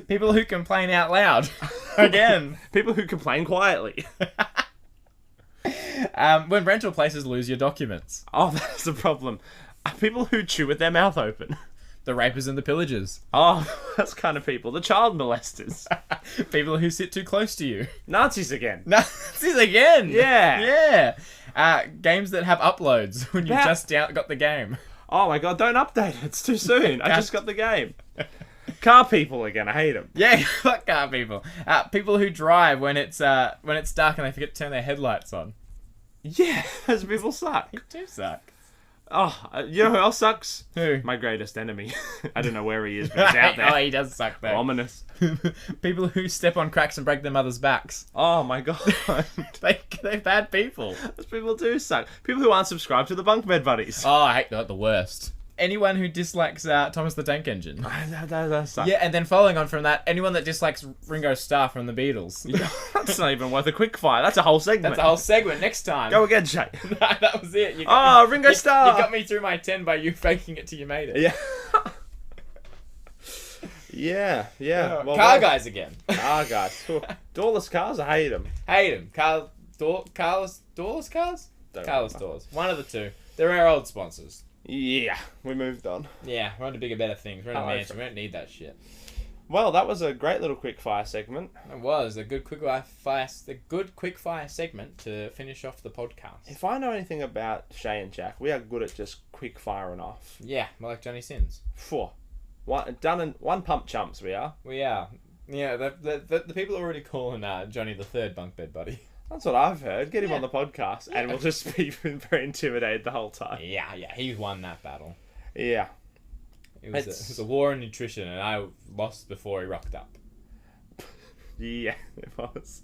S2: People who complain out loud. Again.
S1: People who complain quietly.
S2: When rental places lose your documents.
S1: Oh, that's the problem. People who chew with their mouth open.
S2: The rapers and the pillagers.
S1: Oh, that's kind of people. The child molesters.
S2: People who sit too close to you.
S1: Nazis again.
S2: Nazis again!
S1: Yeah.
S2: Yeah. Games that have uploads when you just got the game.
S1: Oh my god, don't update it. It's too soon. I just got the game. Car people again. I hate them.
S2: Yeah, fuck car people. People who drive when it's dark and they forget to turn their headlights on.
S1: Yeah, those people suck.
S2: You do suck.
S1: Oh, you know who else sucks?
S2: Who?
S1: My greatest enemy. I don't know where he is, but he's out there.
S2: Oh, he does suck though.
S1: Ominous.
S2: People who step on cracks and break their mother's backs.
S1: Oh my god.
S2: They're bad people.
S1: Those people do suck. People who aren't subscribed to the Bunk Bed Buddies.
S2: Oh, I hate that. The worst. Anyone who dislikes Thomas the Tank Engine.
S1: That sucks.
S2: Yeah, and then following on from that, anyone that dislikes Ringo Starr from the Beatles.
S1: That's not even worth a quick fire. That's a whole segment.
S2: That's a whole segment. Next time.
S1: Go again, Shay.
S2: That was it.
S1: Ringo Starr.
S2: You got me through my 10 by you faking it till you made it.
S1: Yeah. Yeah. Well,
S2: car guys again.
S1: Car guys. Doorless cars, I hate them.
S2: Hate them. Doorless cars? Carless doors. One of the two. They're our old sponsors.
S1: Yeah, we moved on.
S2: Yeah, we're on to bigger, better things. We're in a mansion. We don't need that shit.
S1: Well, that was a great little quick fire segment.
S2: It was a good quick fire segment to finish off the podcast.
S1: If I know anything about Shay and Jack, we are good at just quick firing off.
S2: Yeah, we're like Johnny Sins.
S1: One pump chumps we are.
S2: We are. Yeah, the people are already calling Johnny the third bunk bed buddy.
S1: That's what I've heard. Get him on the podcast, and we'll just be very intimidated the whole time.
S2: Yeah, he won that battle.
S1: Yeah.
S2: It was a war on nutrition, and I lost before he rocked up.
S1: Yeah, it was.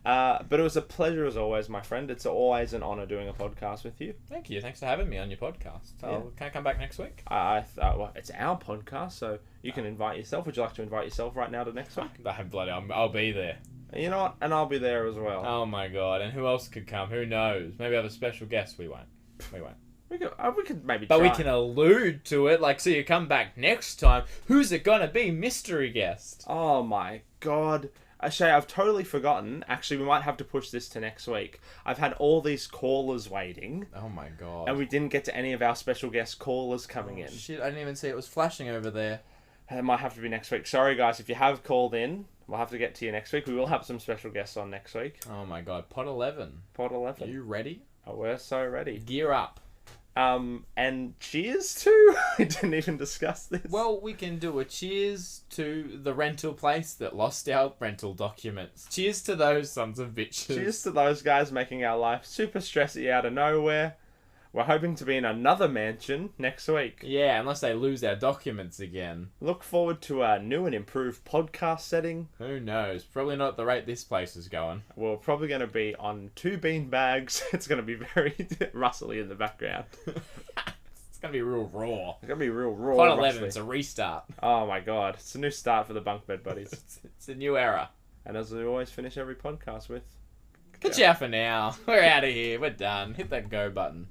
S1: But it was a pleasure as always, my friend. It's always an honour doing a podcast with you.
S2: Thank you. Thanks for having me on your podcast. Can I come back next week?
S1: Well, it's our podcast, so you can invite yourself. Would you like to invite yourself right now to next week?
S2: I'll be there.
S1: You know what? And I'll be there as well.
S2: Oh my god! And who else could come? Who knows? Maybe have a special guest. We won't.
S1: We could maybe.
S2: But
S1: try.
S2: we can allude to it. Like, so you come back next time. Who's it gonna be? Mystery guest.
S1: Oh my god! Shay, I've totally forgotten. Actually, we might have to push this to next week. I've had all these callers waiting.
S2: Oh my god.
S1: And we didn't get to any of our special guest callers coming in.
S2: Shit, I didn't even see it was flashing over there.
S1: It might have to be next week. Sorry, guys, if you have called in, we'll have to get to you next week. We will have some special guests on next week.
S2: Oh my god, Pod 11.
S1: Pod 11.
S2: Are you ready?
S1: Oh, we're so ready.
S2: Gear up.
S1: And cheers to... We didn't even discuss this.
S2: Well, we can do a cheers to the rental place that lost our rental documents. Cheers to those sons of bitches.
S1: Cheers to those guys making our life super stressy out of nowhere. We're hoping to be in another mansion next week.
S2: Yeah, unless they lose our documents again.
S1: Look forward to a new and improved podcast setting.
S2: Who knows? Probably not at the rate this place is going.
S1: We're probably going to be on 2 bean bags. It's going to be very rustly in the background.
S2: It's going to be real raw.
S1: It's going to be real raw.
S2: Pod 11, it's a restart.
S1: Oh my god. It's a new start for the Bunk Bed Buddies.
S2: It's a new era.
S1: And as we always finish every podcast with...
S2: Good ciao for now. We're out of here. We're done. Hit that go button.